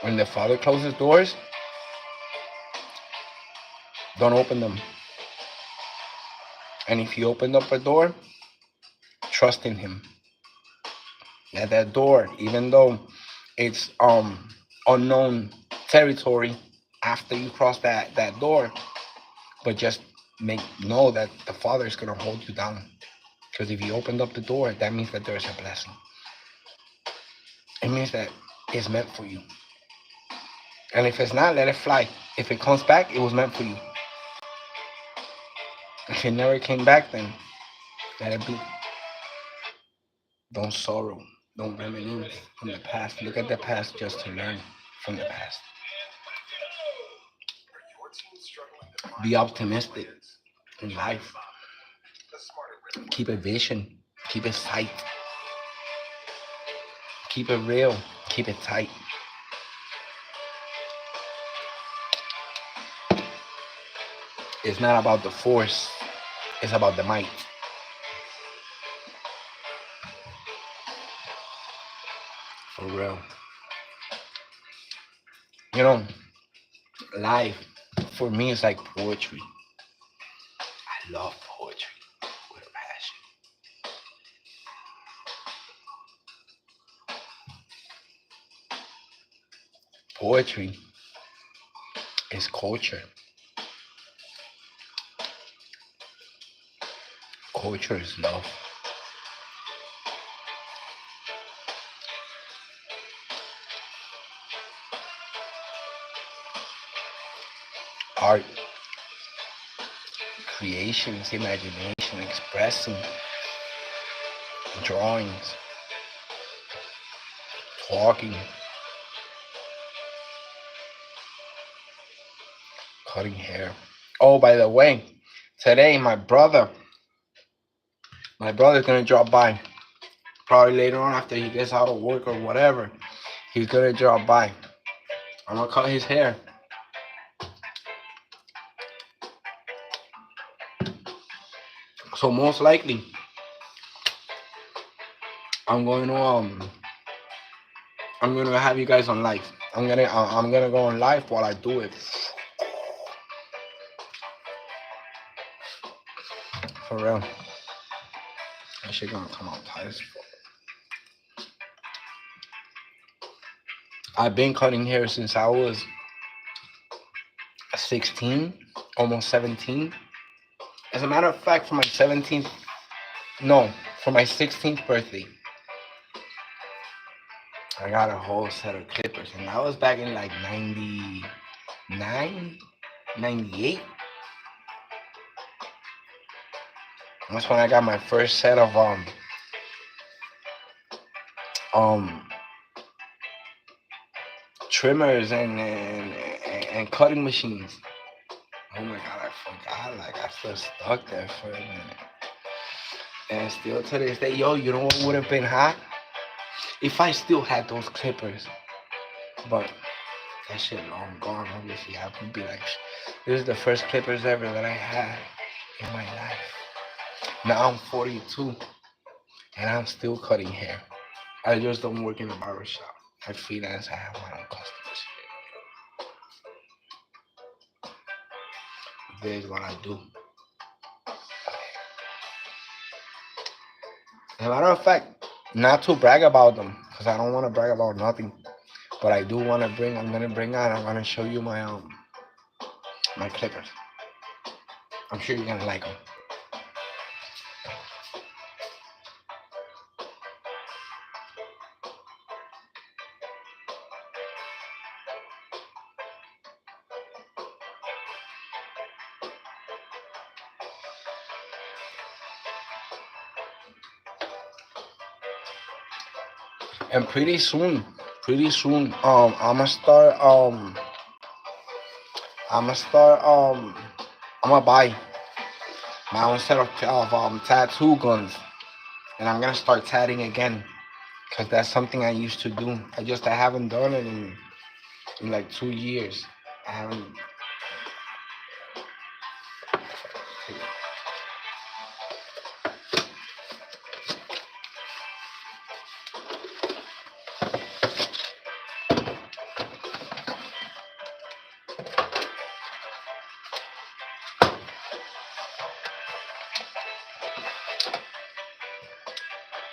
When the Father closes doors, don't open them. And if you opened up a door, trust in Him. That door, even though it's unknown territory after you cross that door. But just make know that the Father is gonna hold you down. Because if you opened up the door, that means that there's a blessing. It means that it's meant for you. And if it's not, let it fly. If it comes back, it was meant for you. If it never came back, then let it be. Don't sorrow. Don't reminisce from the past. Look at the past just to learn from the past. Be optimistic in life. Keep a vision. Keep it sight. Keep it real. Keep it tight. It's not about the force. It's about the might. For real. You know, life for me is like poetry. I love poetry with a passion. Poetry is culture. Culture is love. Art, creations, imagination, expressing, drawings, talking, cutting hair. Oh, by the way, today my brother's gonna drop by. Probably later on after he gets out of work or whatever, he's gonna drop by. I'm gonna cut his hair. So most likely, I'm going to I'm gonna have you guys on live. I'm gonna go on live while I do it. For real. That shit gonna come out tight as fuck. I've been cutting hair since I was 16, almost 17. As a matter of fact, for my 17th, no, for my 16th birthday, I got a whole set of clippers. And that was back in like 99, 98. That's when I got my first set of um trimmers and cutting machines. Oh my god, I forgot. Like I still stuck there for a minute. And still to this day, yo, you know what would have been hot? If I still had those clippers. But that shit long gone, obviously. I would be like, this is the first clippers ever that I had in my life. Now I'm 42 and I'm still cutting hair. I just don't work in a barber shop. I freelance, I have my own customers. This is what I do. As a matter of fact, not to brag about them, because I don't want to brag about nothing. But I do want to I'm gonna show you my clippers. I'm sure you're gonna like them. And pretty soon, I'm gonna start, I'm gonna buy my own set of tattoo guns, and I'm gonna start tatting again, cause that's something I used to do. I haven't done it in like 2 years. I haven't.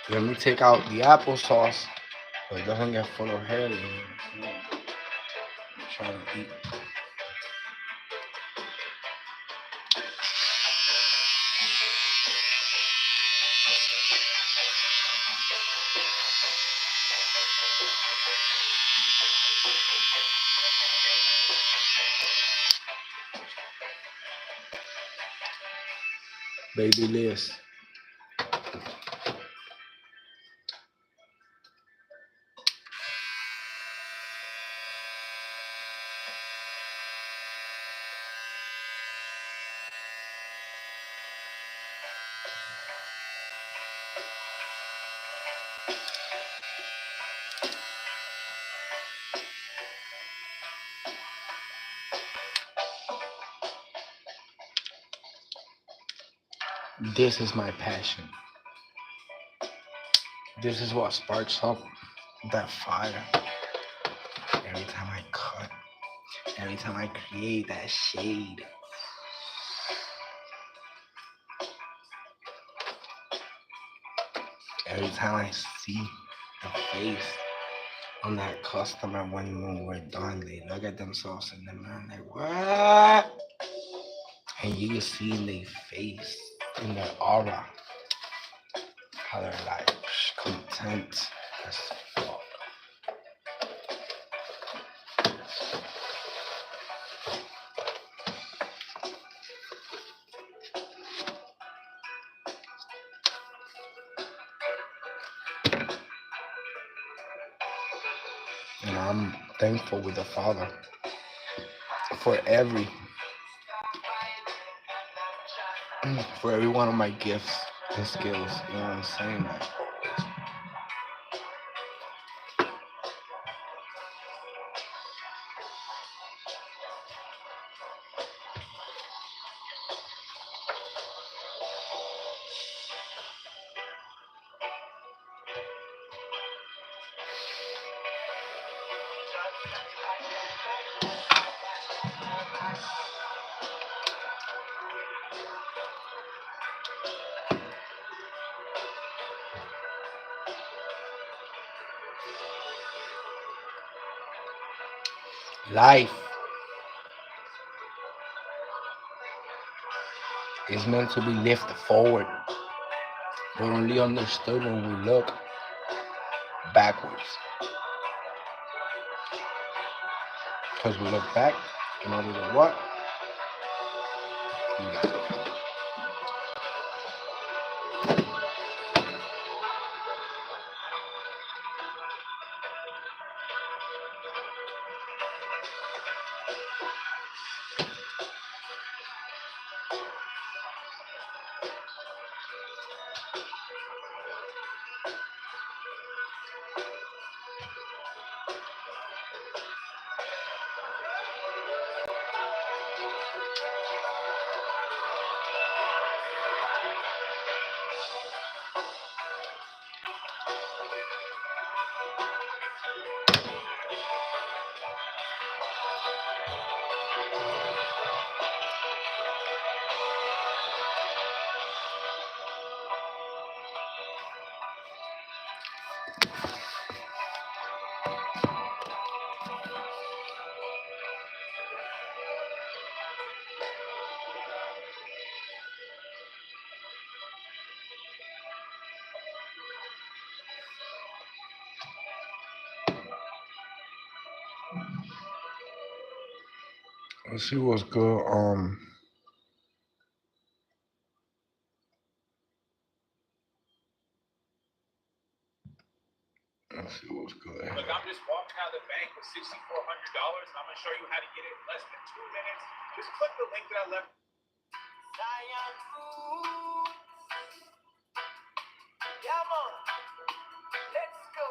Let me take out the applesauce so it doesn't get full of hair. trying to eat. Baby Liz. This is my passion. This is what sparks up that fire. Every time I cut, every time I create that shade, every time I see the face on that customer when we're done, they look at themselves in the mirror and like, what? And you can see in their face, in their aura, how they're like content as fuck. And I'm thankful with the Father for every one of my gifts and skills. You know what I'm saying? Like, life is meant to be lifted forward, but only understood when we look backwards. Because we look back in order to what? You got it. Let's see what's good. Let's see what's good. Look, I'm just walking out of the bank with $6,400, and I'm gonna show you how to get it in less than 2 minutes. Just click the link that I left. Zion food. Come on, let's go.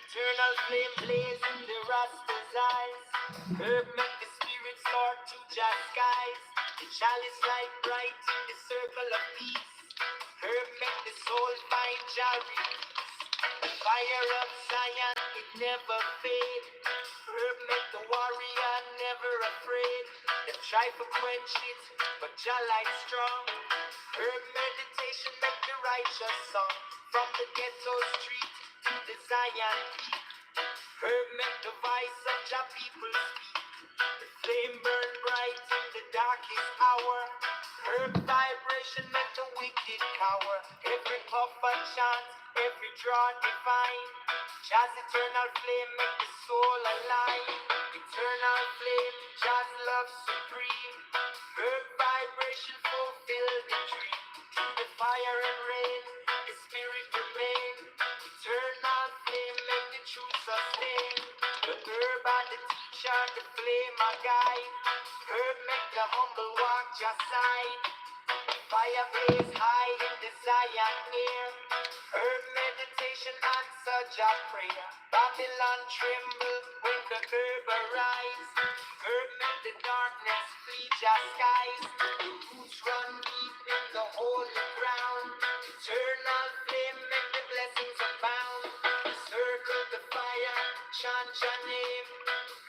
Eternal flame blaze in the Rasta's eyes. Herb make the spirit soar to just skies. The chalice light bright in the circle of peace. Herb make the soul find joy. The fire of Zion, it never fade. Herb make the warrior never afraid. Them try to quench it, but Jah light strong. Herb meditation make the righteous song. From the ghetto street to the Zion. Herb make the voice of Jah people speak. The flame burn bright in the darkest hour. Herb vibration make the wicked cower. Every puff and chant, every draw divine. Jazz eternal flame make the soul align. Eternal flame, Jazz love supreme. Herb vibration fulfill the dream. Through the fire and rain, the spirit remain. Eternal flame make the truth sustain. The herb and the teacher, the flame a guide. Herb make the humble walk just side. Fire blaze high in the Zion air. Herb meditation answer Jah prayer. Babylon tremble when the herb arise. Herb make the darkness flee Jah skies. The roots run deep in the holy ground. Eternal flame make the blessings abound. Circle the fire, chant Jah name.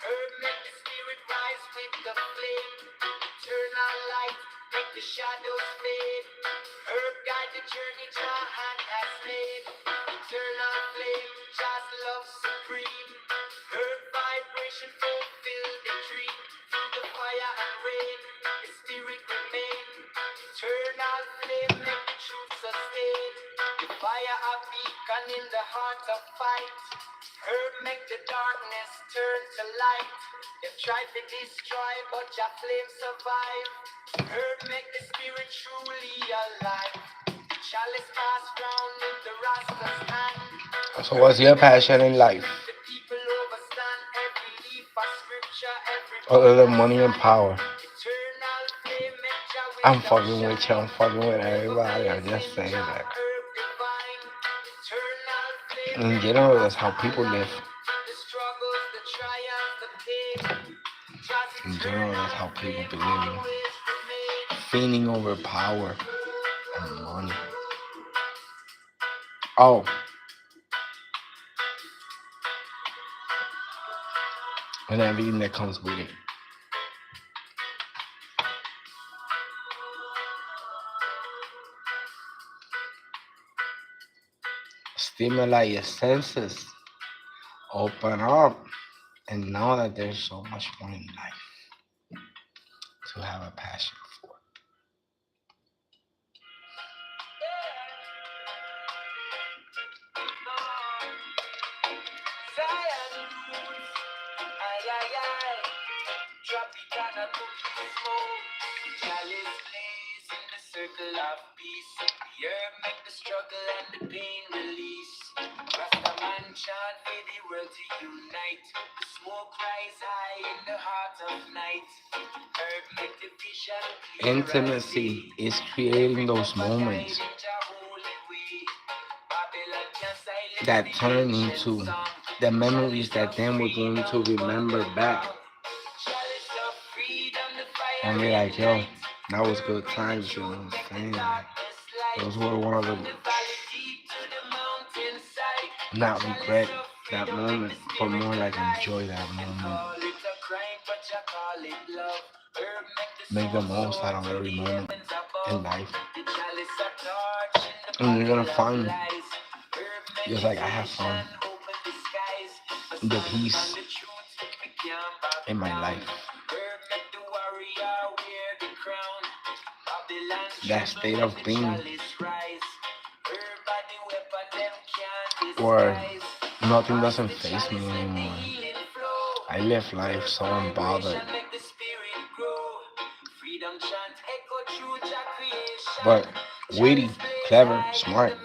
Herb make the spirit rise with the flame. Eternal light make the shadows fade. Herb guide the journey Jah hand has made. Eternal flame, Jah's love supreme. Herb vibration fulfill the dream. Through the fire and rain, the spirit remain. Eternal flame make the truth sustain. The fire a beacon in the heart of fight. Herb make the darkness turn to light. They tried to destroy, but Jah flame survive. Herb make the spirit truly alive. Chalice pass round in the Rasta's hand. So, what's your passion in life? The people overstand every leaf of scripture, every Other than money and power. eternal flame make Jah I'm wisdom fucking with you. shine. I'm fucking with everybody. I'm just saying Jah that. herb divine. Eternal flame In make general, the that's how Rasta people live. align. The struggles, the triumphs, the pain. Jah's In general, that's how eternal people flame be living. always remain. Fiending over power and money. Oh, and everything that comes with it. Stimulate your senses. Open up. And know that there's so much more in life to have a passion for. Zion roots, ay ay ay. Drop it on a cookie smoke. Chalice blaze in the circle of peace. The herb make the struggle and the pain release. Rasta man chant for the world to unite. The smoke rise high in the heart of night. Herb make the vision clear as Intimacy day. is creating those moments Guide in Jah holy way. Babylon can silence that the turn ancient into song. the memories that then we're going to remember back Chalice of freedom, the fire and be like, yo, ignite. that was Herb good bring the times, you know truth, what I'm make the saying? Like, darkness light. those were one of From the the valley deep to the mountainside. not Chalice regret of that freedom, make the moment, but spirit more like alive. enjoy that Them moment. call it a crime, but you call it love. Herb make the Make the soul most soar out of to every the moment heavens in above. life. The chalice a torch in the And you're battle gonna of find, lies. Herb just like I have meditation, fun, open the skies. A the stand peace upon the truth, we can't back in my down. life. Herb make the warrior wear the crown. Babylon That tremble state when of the being chalice rise. Herb are the weapon them can't where disguise. nothing Pass doesn't the face me chalice, let the anymore. healing flow. I live life Herb so unbothered, vibration make the spirit grow. Freedom chant echo through Jah but creation. witty, Chalice blaze clever, high in smart, the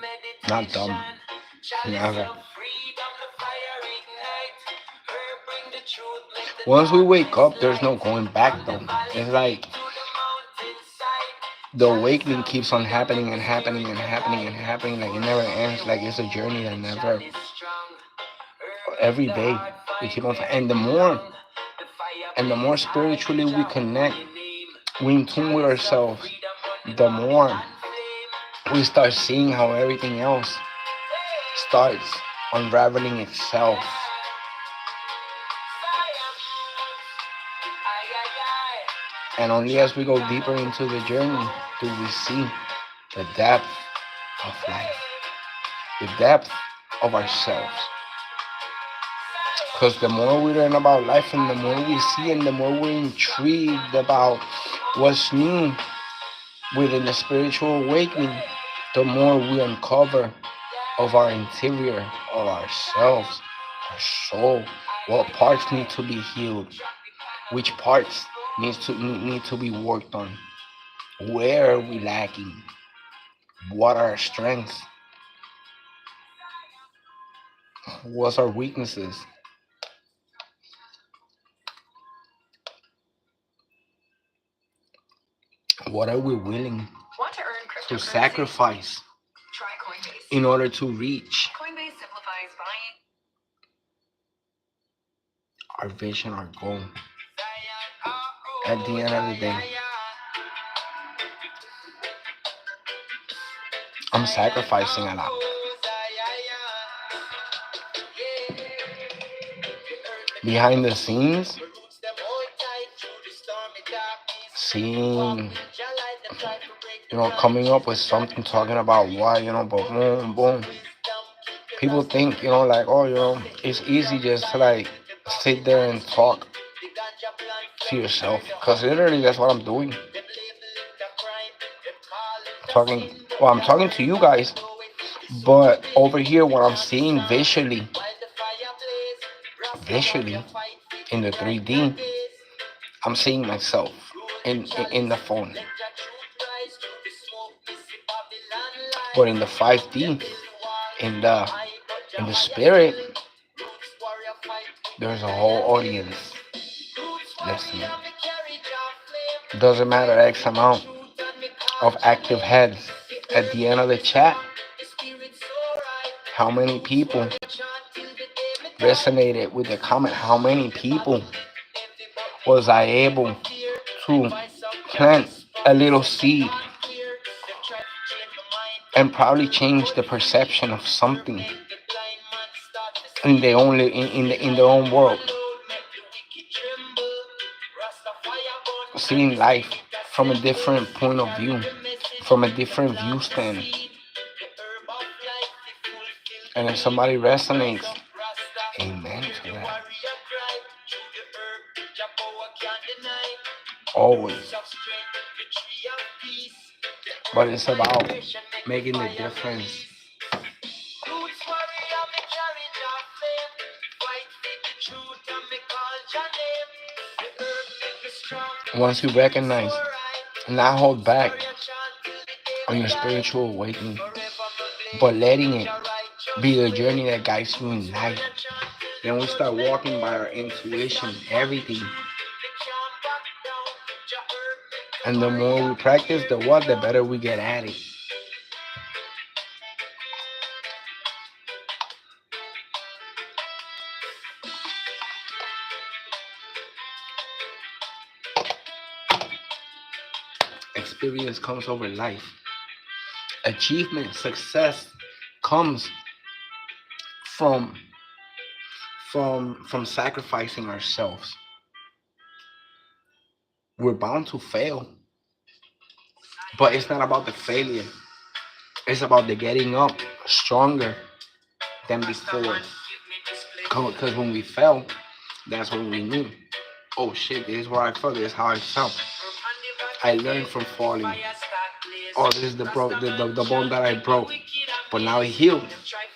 not dumb. meditation. Chalice Never. of freedom, the fire ignite. Herb bring the truth, make the Once we wake darkness up, there's no light. going back From the though. valley It's deep like to the mountainside. the Chalice awakening of keeps on freedom, make happening the and happening spirit and happening and alive. happening. Like it never Forever ends. we Like it's a hold journey that the never. chalice strong. Herb make Every the day heart we find keep on, where and it the more belong. The fire and the more blaze high in spiritually we Jah connect, holy name. we in tune with Chalice of ourselves. freedom on the The more Babylon flame. we start seeing how everything else starts unraveling itself. And only as we go deeper into the journey do we see the depth of life. The depth of ourselves. Because the more we learn about life and the more we see and the more we're intrigued about what's new within the spiritual awakening, the more we uncover of our interior, of ourselves, our soul, what parts need to be healed, which parts need to be worked on, where are we lacking, what are our strengths, what's our weaknesses, what are we willing to sacrifice in order to reach our vision, our goal. At the end of the day, I'm sacrificing a lot. Behind the scenes, seeing, coming up with something, talking about why, but boom, boom. People think, like, oh, it's easy just to like sit there and talk to yourself. Because literally that's what I'm doing. I'm talking to you guys, but over here, what I'm seeing visually in the 3D, I'm seeing myself in the phone. But in the 5D, in the spirit, there's a whole audience listening. Doesn't matter X amount of active heads at the end of the chat. How many people resonated with the comment? How many people was I able to plant a little seed and probably change the perception of something in their own in their own world, seeing life from a different point of view, from a different view stand. And if somebody resonates, amen to that. Always. But it's about making the difference. Once you recognize, not hold back on your spiritual awakening, but letting it be the journey that guides you in life. Then we start walking by our intuition, everything. And the more we practice the what, the better we get at it. Experience comes over life. Achievement, success comes from from sacrificing ourselves. We're bound to fail, but it's not about the failure. It's about the getting up stronger than before. Because when we fell, that's when we knew, oh shit, this is where I fell, this is how I felt. I learned from falling. Oh, this is the bone that I broke. But now it healed.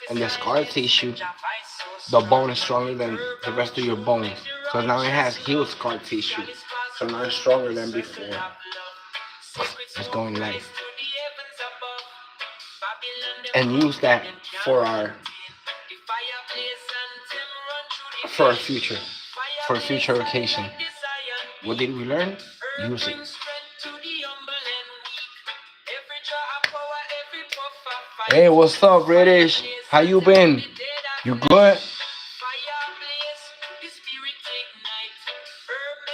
And the scar tissue, the bone is stronger than the rest of your bones. So now it has healed scar tissue. So now it's stronger than before. It's going life. And use that for our future. For a future occasion. What did we learn? Use it. Hey, what's up, British? How you been? You good?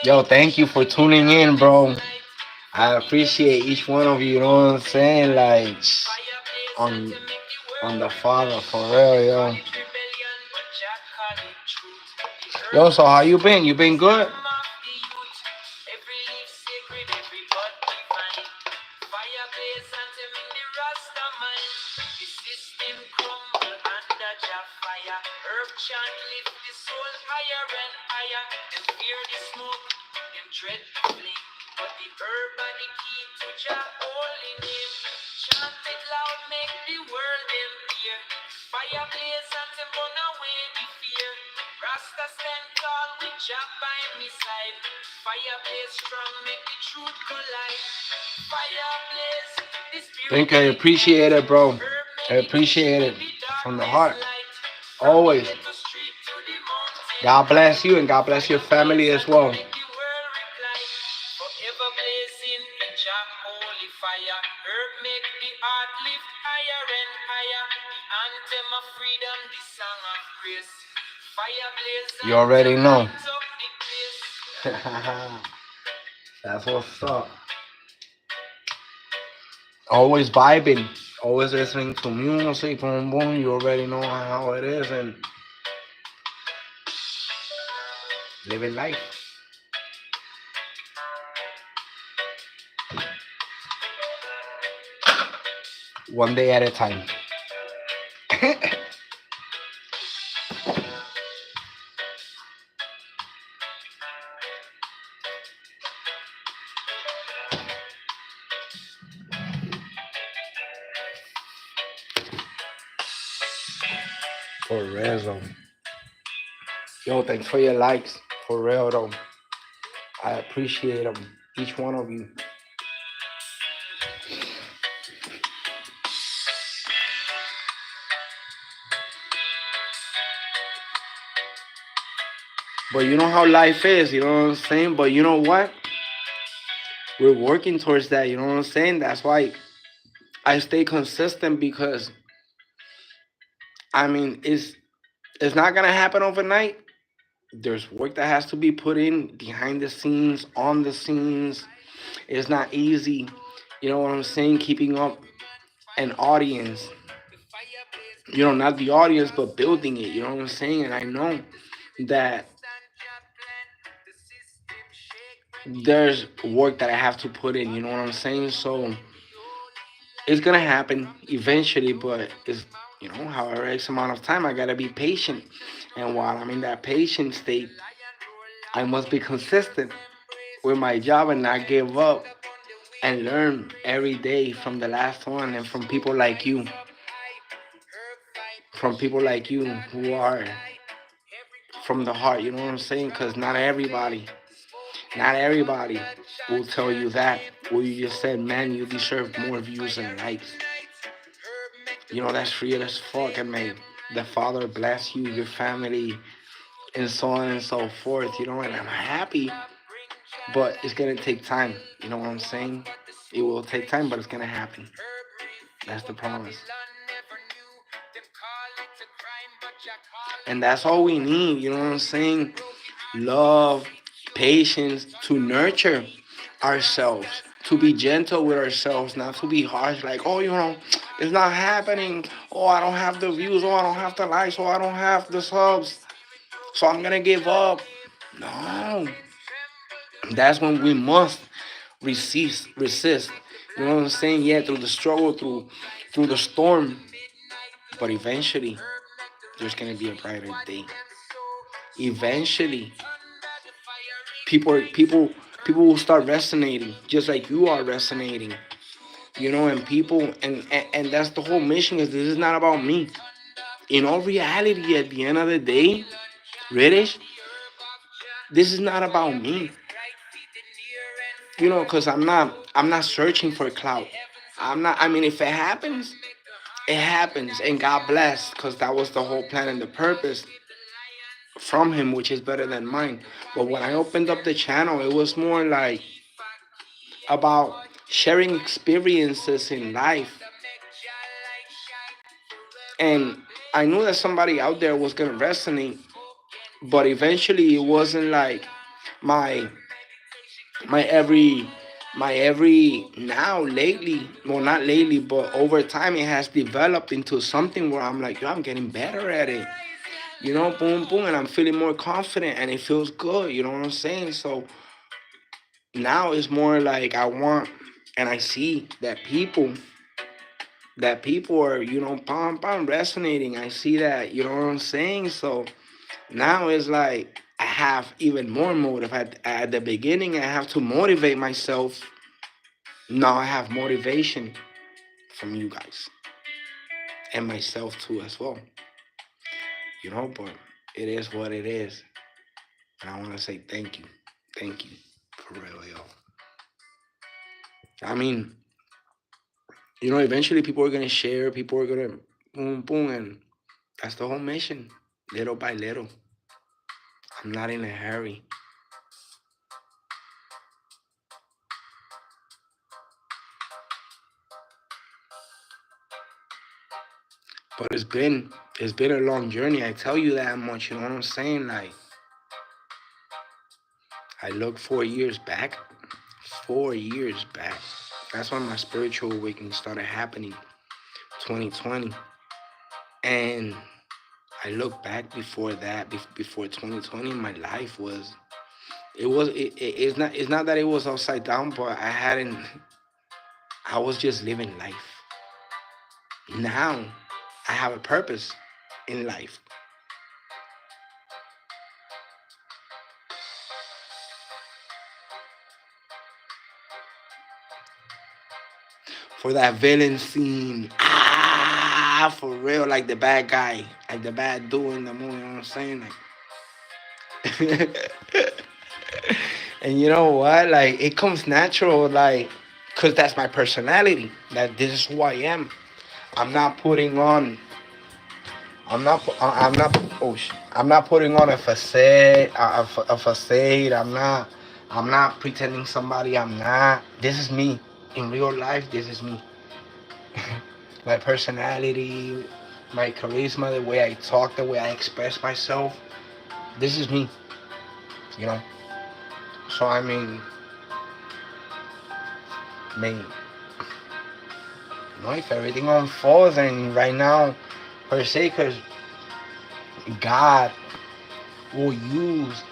Yo, thank you for tuning in, bro. I appreciate each one of you, you know what I'm saying? Like, on the Father, for real, yo. Yo, so how you been? You been good? Jah fire. Herb chant lift the soul higher and higher. Them fear the smoke, them dread the flame. But the herb are the key to Jah holy name. Chant it loud, make the world them hear. Fire blaze and them burn away the fear. Rasta stand tall with Jah by me side. Fire blaze strong, make the truth collide. Fire blaze, the spirit Think I make light. appreciate it, bro. Herb I make the appreciate vision it be from the darkness heart. light. From the Always. ghetto street to the mountain God high. bless you and God bless your Fire blaze family as and well. make the world reply. Forever blazing in Jah holy fire. Herb make the heart lift higher and higher. The anthem of freedom, the song of grace. Fire blaze You and Jah already know. light up the place. That's what's up. Always vibing. Always listening to music. Boom, boom. You already know how it is. And living life. One day at a time. For real, though. Yo, thanks for your likes. For real, though. I appreciate them. Each one of you. But you know how life is, you know what I'm saying? But you know what? We're working towards that, you know what I'm saying? That's why I stay consistent because I mean it's not gonna happen overnight. There's work that has to be put in behind the scenes, on the scenes. It's not easy. You know what I'm saying? Keeping up an audience. Not the audience, but building it. You know what I'm saying? And I know that there's work that I have to put in. You know what I'm saying? So it's gonna happen eventually, but it's however X amount of time I gotta be patient. And while I'm in that patient state, I must be consistent with my job and not give up and learn every day from the last one and from people like you who are from the heart. You know what I'm saying? Because not everybody will tell you that. Or you just said, man, you deserve more views and likes. That's real as fuck. And may the Father bless you, your family, and so on and so forth. And I'm happy, but it's gonna take time. You know what I'm saying? It will take time, but it's gonna happen. That's the promise. And that's all we need. You know what I'm saying? Love, patience to nurture ourselves, to be gentle with ourselves, not to be harsh, like, oh, it's not happening. Oh, I don't have the views. Oh, I don't have the likes. Oh, I don't have the subs. So I'm gonna give up. No. That's when we must resist. You know what I'm saying? Yeah, through the struggle, through the storm. But eventually there's gonna be a brighter day. Eventually people will start resonating just like you are resonating. And people and that's the whole mission, is this is not about me. In all reality, at the end of the day, British, this is not about me. Because I'm not searching for clout. I mean, if it happens, it happens, and God bless, because that was the whole plan and the purpose from him, which is better than mine. But when I opened up the channel, it was more like about sharing experiences in life. And I knew that somebody out there was gonna resonate, but eventually it wasn't like my my every my every now lately. Well, not lately, but over time it has developed into something where I'm like, yo, I'm getting better at it. Boom, boom, and I'm feeling more confident, and it feels good. You know what I'm saying? So now it's more like I want, and I see that people that people are, resonating. I see that, you know what I'm saying? So now it's like I have even more motive. At the beginning, I have to motivate myself. Now I have motivation from you guys and myself too as well. But it is what it is. And I want to say thank you. Thank you. For real, yo. I mean, eventually people are going to share, people are going to boom, boom. And that's the whole mission, little by little. I'm not in a hurry. But it's been a long journey. I tell you that much. You know what I'm saying? Like, I look 4 years back. 4 years back. That's when my spiritual awakening started happening. 2020. And I look back before that, before 2020, my life was. It's not that it was upside down, but I was just living life. Now I have a purpose in life. For that villain scene. For real, like the bad guy, like the bad dude in the movie. You know what I'm saying? Like, and you know what? Like, it comes natural, like, cause that's my personality. That this is who I am. I'm not putting on. I'm not. I'm not. Oh, I'm not putting on a facade. A facade. I'm not. I'm not pretending somebody I'm not. This is me. In real life, this is me. My personality, my charisma, the way I talk, the way I express myself. This is me, you know. So I mean, if everything unfolds and right now, per se, because God will use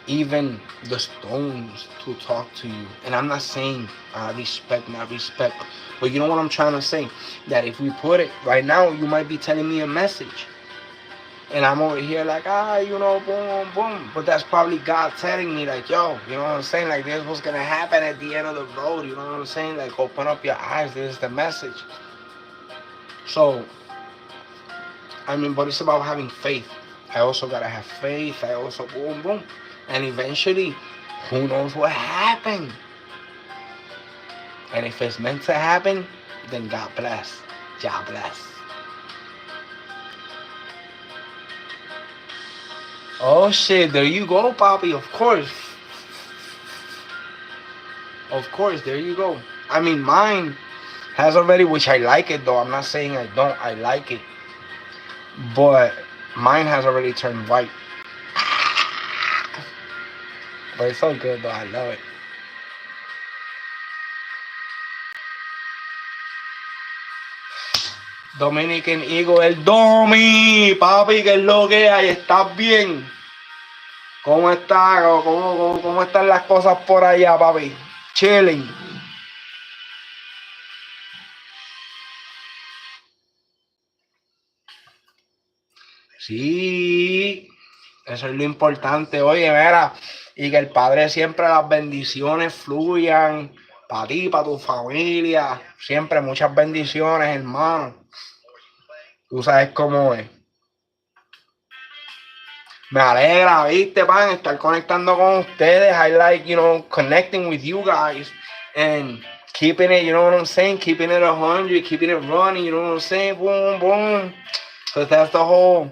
even the stones to talk to you. And I'm not saying respect, not respect, but you know what I'm trying to say? That if we put it right now, you might be telling me a message. And I'm over here like, boom, boom. But that's probably God telling me, like, yo, you know what I'm saying? Like, this is what's going to happen at the end of the road. You know what I'm saying? Like, open up your eyes. This is the message. So, but it's about having faith. I also got to have faith. I also, boom, boom. And eventually, who knows what happened? And if it's meant to happen, then God bless. God bless. Oh, shit. There you go, Poppy. Of course. Of course, there you go. Mine has already, which I like it though. I'm not saying I don't. I like it, but mine has already turned white. But it's so good though. I love it. Dominican Eagle, el Domi, papi, que es lo que hay. ¿Estás bien? ¿Cómo está? ¿Cómo están las cosas por allá, papi? Chilling. Sí, eso es lo importante. Oye, mira, y que el Padre siempre las bendiciones fluyan para ti, para tu familia. Siempre muchas bendiciones, hermano. Tú sabes cómo es. Me alegra, viste, pan, estar conectando con ustedes. I like, connecting with you guys and keeping it, you know what I'm saying? Keeping it 100, keeping it running, you know what I'm saying? Boom, boom. So that's the whole.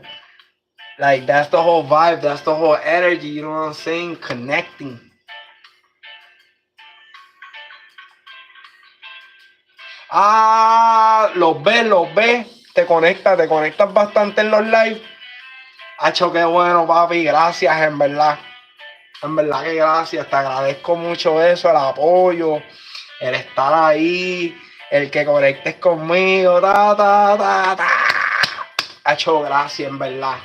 Like, that's the whole vibe, that's the whole energy, you know what I'm saying? Connecting. Los ves. Te conectas bastante en los live. Hacho, qué bueno, papi, gracias, en verdad. En verdad que gracias, te agradezco mucho eso, el apoyo, el estar ahí, el que conectes conmigo, Hacho, gracias, en verdad.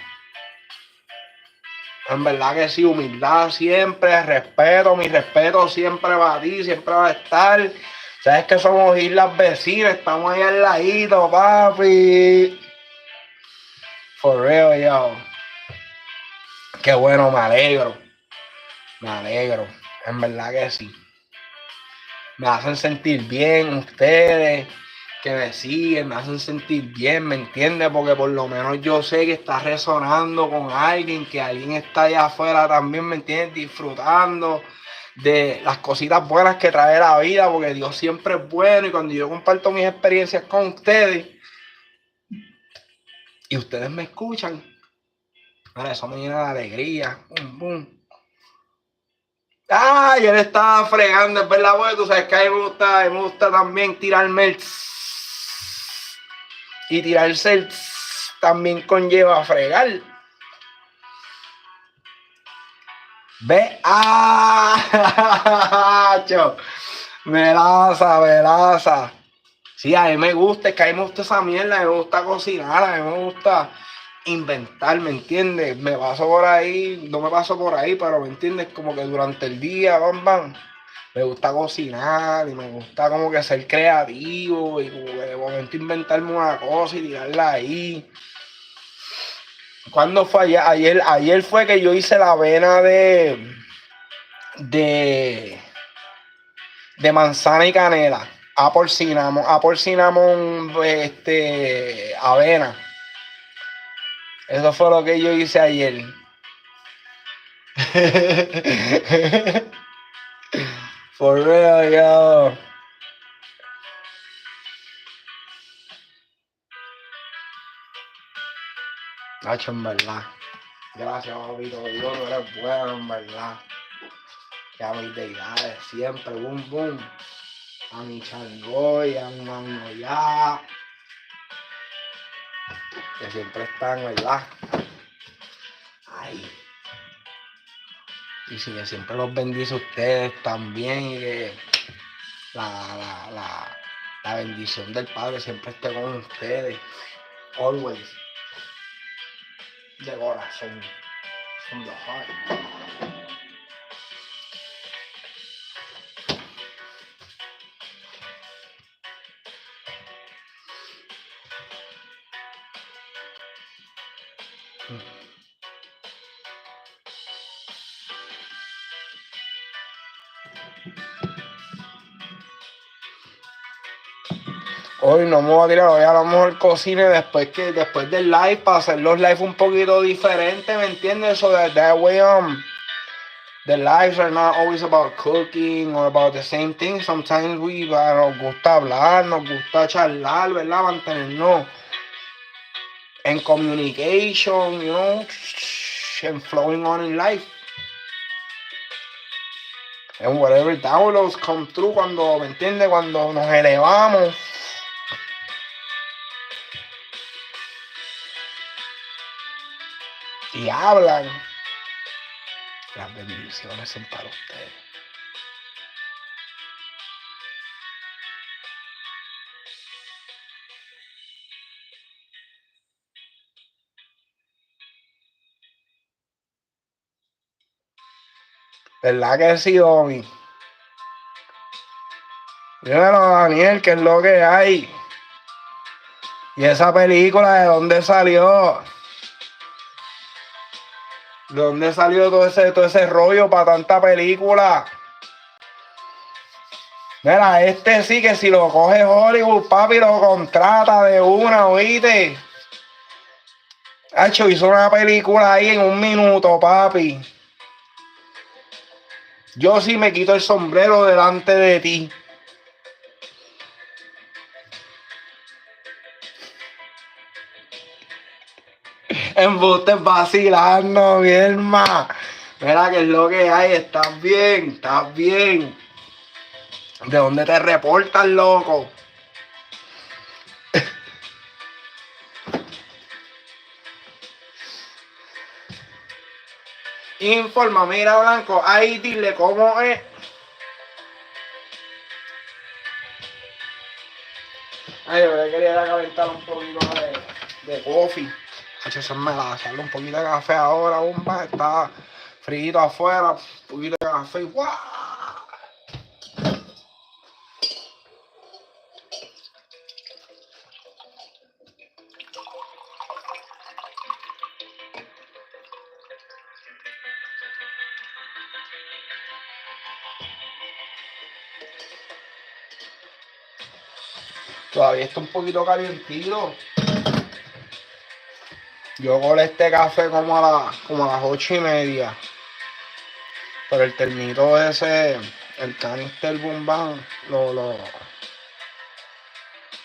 En verdad que sí, humildad siempre, respeto, mi respeto siempre va a ti, siempre va a estar. O Sabes que somos islas vecinas, estamos ahí al ladito, papi. For real, yo. Qué bueno, me alegro. Me alegro. En verdad que sí. Me hacen sentir bien ustedes, que me siguen, me hacen sentir bien, ¿me entiendes? Porque por lo menos yo sé que está resonando con alguien, que alguien está allá afuera también, ¿me entiendes? Disfrutando de las cositas buenas que trae la vida, porque Dios siempre es bueno y cuando yo comparto mis experiencias con ustedes y ustedes me escuchan, mira, eso me llena de alegría. Bum, bum. Ah, yo le estaba fregando, es verdad, porque tú sabes que a mí me gusta también tirarme el y tirarse el también conlleva fregar. Ve, ah, melaza. Sí, a mí me gusta, es que a mí me gusta esa mierda, a mí me gusta cocinar, a mí me gusta inventar, ¿me entiendes? Me paso por ahí, no me paso por ahí, pero ¿me entiendes? Como que durante el día, me gusta cocinar y me gusta como que ser creativo y como que de momento inventarme una cosa y tirarla ahí. ¿Cuándo fue ayer? Ayer fue que yo hice la avena de, de manzana y canela. Apple cinnamon, avena. Eso fue lo que yo hice ayer. For real, yo. Nacho, en verdad. Gracias, papito. Dios, no eres bueno, en verdad. Que a mis deidades siempre, boom, boom. A mi changoy, a mi mano ya. Que siempre están, ¿verdad? Ahí. Y sí, que siempre los bendice a ustedes también. Y que la bendición del Padre siempre esté con ustedes. Always. De corazón. From the heart. Hoy no me voy a tirar, hoy a lo mejor cocine después del live, para hacer los lives un poquito diferentes, ¿me entiendes? So that way, the lives are not always about cooking or about the same thing. Sometimes nos gusta hablar, nos gusta charlar, ¿verdad? Mantenernos en communication, you know, and flowing on in life. And whatever downloads come through cuando, ¿me entiendes? Cuando nos elevamos. Y hablan. Las bendiciones son para ustedes. ¿Verdad que sí, Domi? Dímelo, Daniel, ¿qué es lo que hay? ¿Y esa película de dónde salió? ¿De dónde salió todo ese rollo para tanta película? Mira, este sí que si lo coge Hollywood, papi, lo contrata de una, ¿oíste? Hacho, hizo una película ahí en un minuto, papi. Yo sí me quito el sombrero delante de ti. Embustes vacilando, mi hermano. Mira que es lo que hay, estás bien, estás bien. ¿De dónde te reportas, loco? Informa, mira, Blanco, ahí dile cómo es. Ay, yo quería calentar un poquito de coffee. Eso me la hacerle un poquito de café ahora, bomba. Está frío afuera, un poquito de café. ¡Guau! Todavía está un poquito calientito. Yo colé este café como a las 8:30. Pero el termito ese, el canister bombán, lo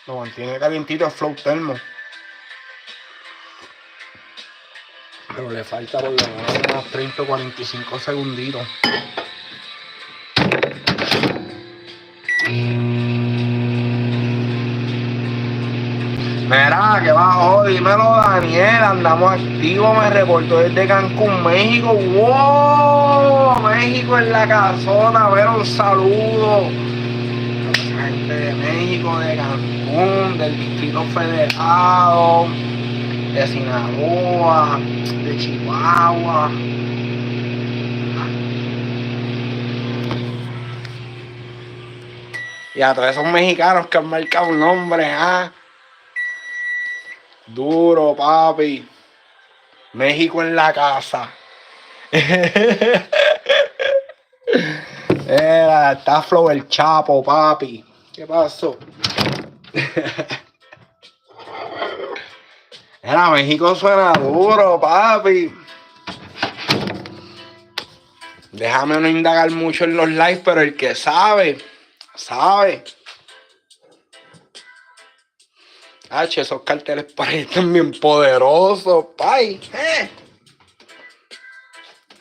mantiene calientito, el flow termo. Pero le falta por lo menos unos 30 o 45 segunditos. Mira, ¿qué bajó? Dímelo, Daniel. Andamos activos. Me reportó desde Cancún, México. ¡Wow! México en la casona. A ver, un saludo. La gente de México, de Cancún, del Distrito Federado, de Sinaloa, de Chihuahua. Y a todos esos mexicanos que han marcado un nombre, ¿ah? Duro, papi. México en la casa. Está Flow el Chapo, papi. ¿Qué pasó? México suena duro, papi. Déjame no indagar mucho en los lives, pero el que sabe, sabe. Esos carteles parecen bien poderosos, pay.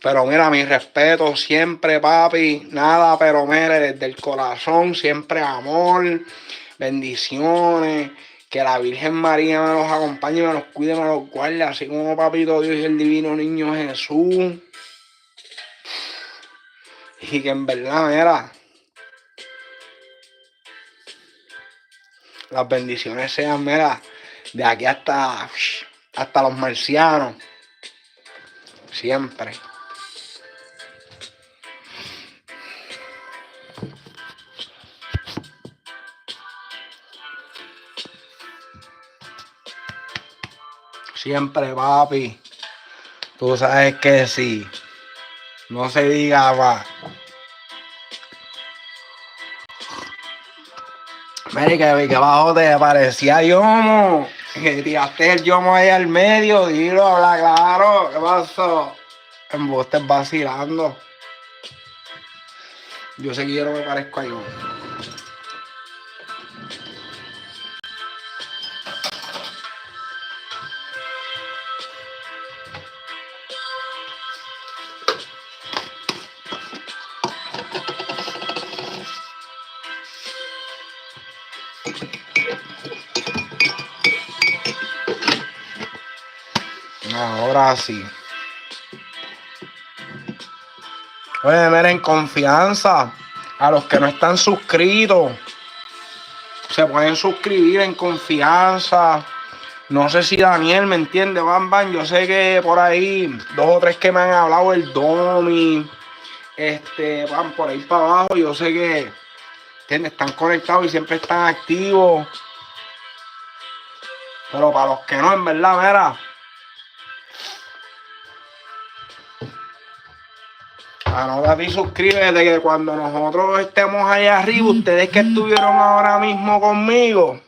Pero mira, mi respeto siempre, papi. Nada, pero mire, desde el corazón, siempre amor, bendiciones. Que la Virgen María me los acompañe, me los cuide, me los guarde, así como papito Dios y el divino niño Jesús. Y que en verdad, mira, las bendiciones sean, mira, de aquí hasta los marcianos. Siempre. Siempre, papi. Tú sabes que sí. No se diga más. Mira, que abajo te parecía yomo. Que tiraste el yomo ahí al medio. Dilo, habla claro. ¿Qué pasó? En vos estés vacilando. Yo sé que yo no me parezco a yomo. Ahora sí. Oye, miren, confianza. A los que no están suscritos, se pueden suscribir en confianza. No sé si Daniel me entiende, van. Yo sé que por ahí 2 o 3 que me han hablado, el Domi, van por ahí para abajo. Yo sé que están conectados y siempre están activos. Pero para los que no, en verdad, mira. Anótate y suscríbete que cuando nosotros estemos allá arriba, ustedes que estuvieron ahora mismo conmigo,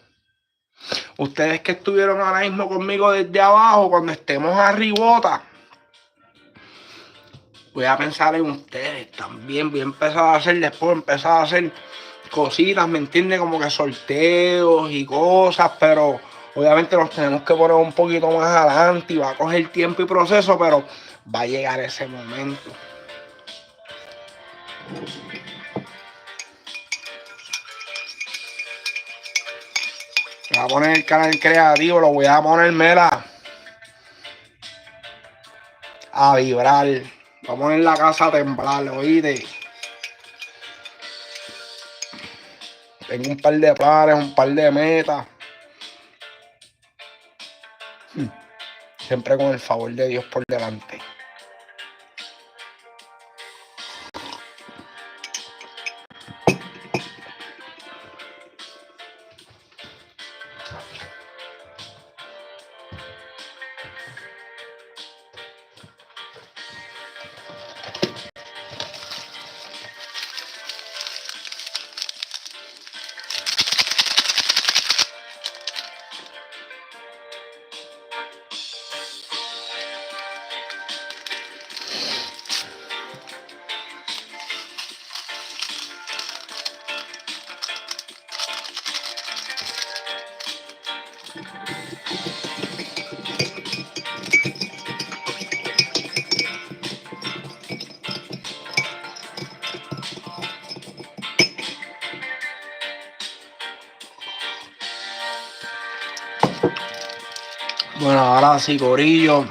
desde abajo, cuando estemos arribota, voy a pensar en ustedes también. Voy a empezar a hacer cositas, ¿me entiendes? Como que sorteos y cosas, pero obviamente nos tenemos que poner un poquito más adelante y va a coger tiempo y proceso, pero va a llegar ese momento. Voy a poner el canal creativo, lo voy a poner, mira, a vibrar. Voy a poner la casa a temblar, oíste. Tengo un par de planes, un par de metas. Siempre con el favor de Dios por delante. Bueno, ahora sí, corillo.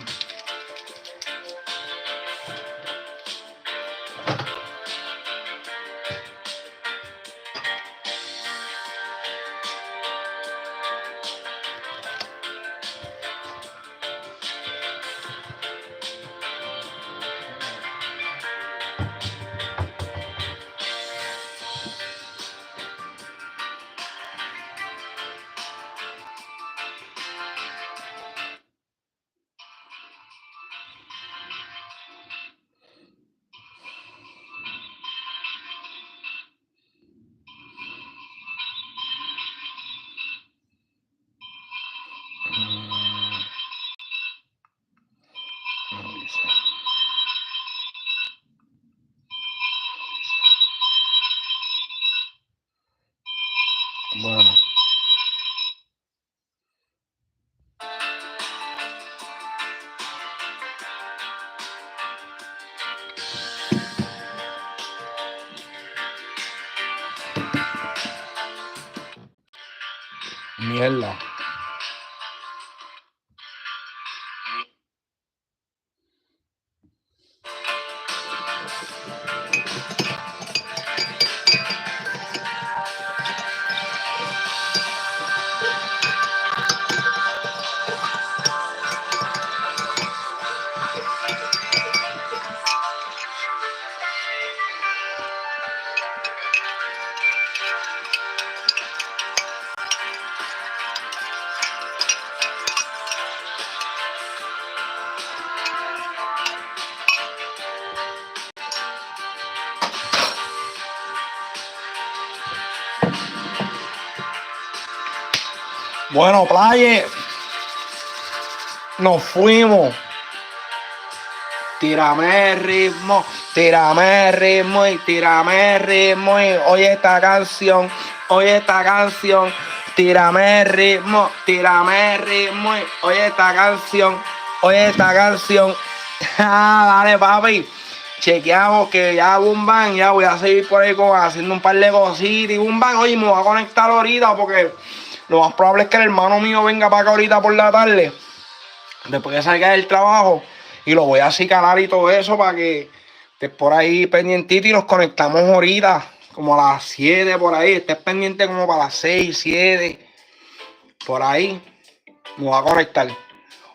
Bueno. Mierda. Bueno, playa, nos fuimos. Tírame el ritmo, tírame el ritmo y tírame el ritmo y oye esta canción, oye esta canción. Tírame el ritmo y oye esta canción, oye esta canción. Dale, papi. Chequeamos que ya Boom Bang, ya voy a seguir por ahí haciendo un par de cositas. Y Boom Bang, oye, me voy a conectar ahorita porque lo más probable es que el hermano mío venga para acá ahorita por la tarde, después que salga del trabajo, y lo voy a acicalar y todo eso para que estés por ahí pendientito y nos conectamos ahorita, como a las 7 por ahí. Estés pendiente como para las 6, 7, por ahí. Me voy a conectar.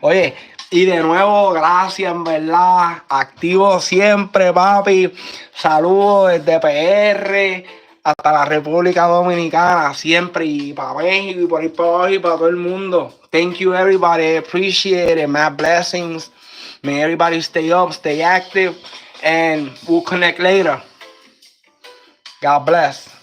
Oye, y de nuevo, gracias, en verdad. Activo siempre, papi. Saludos desde PR hasta la República Dominicana, siempre. Y para México y por ahí para abajo y para todo el mundo. Thank you, everybody. Appreciate it. My blessings. May everybody stay up, stay active. And we'll connect later. God bless.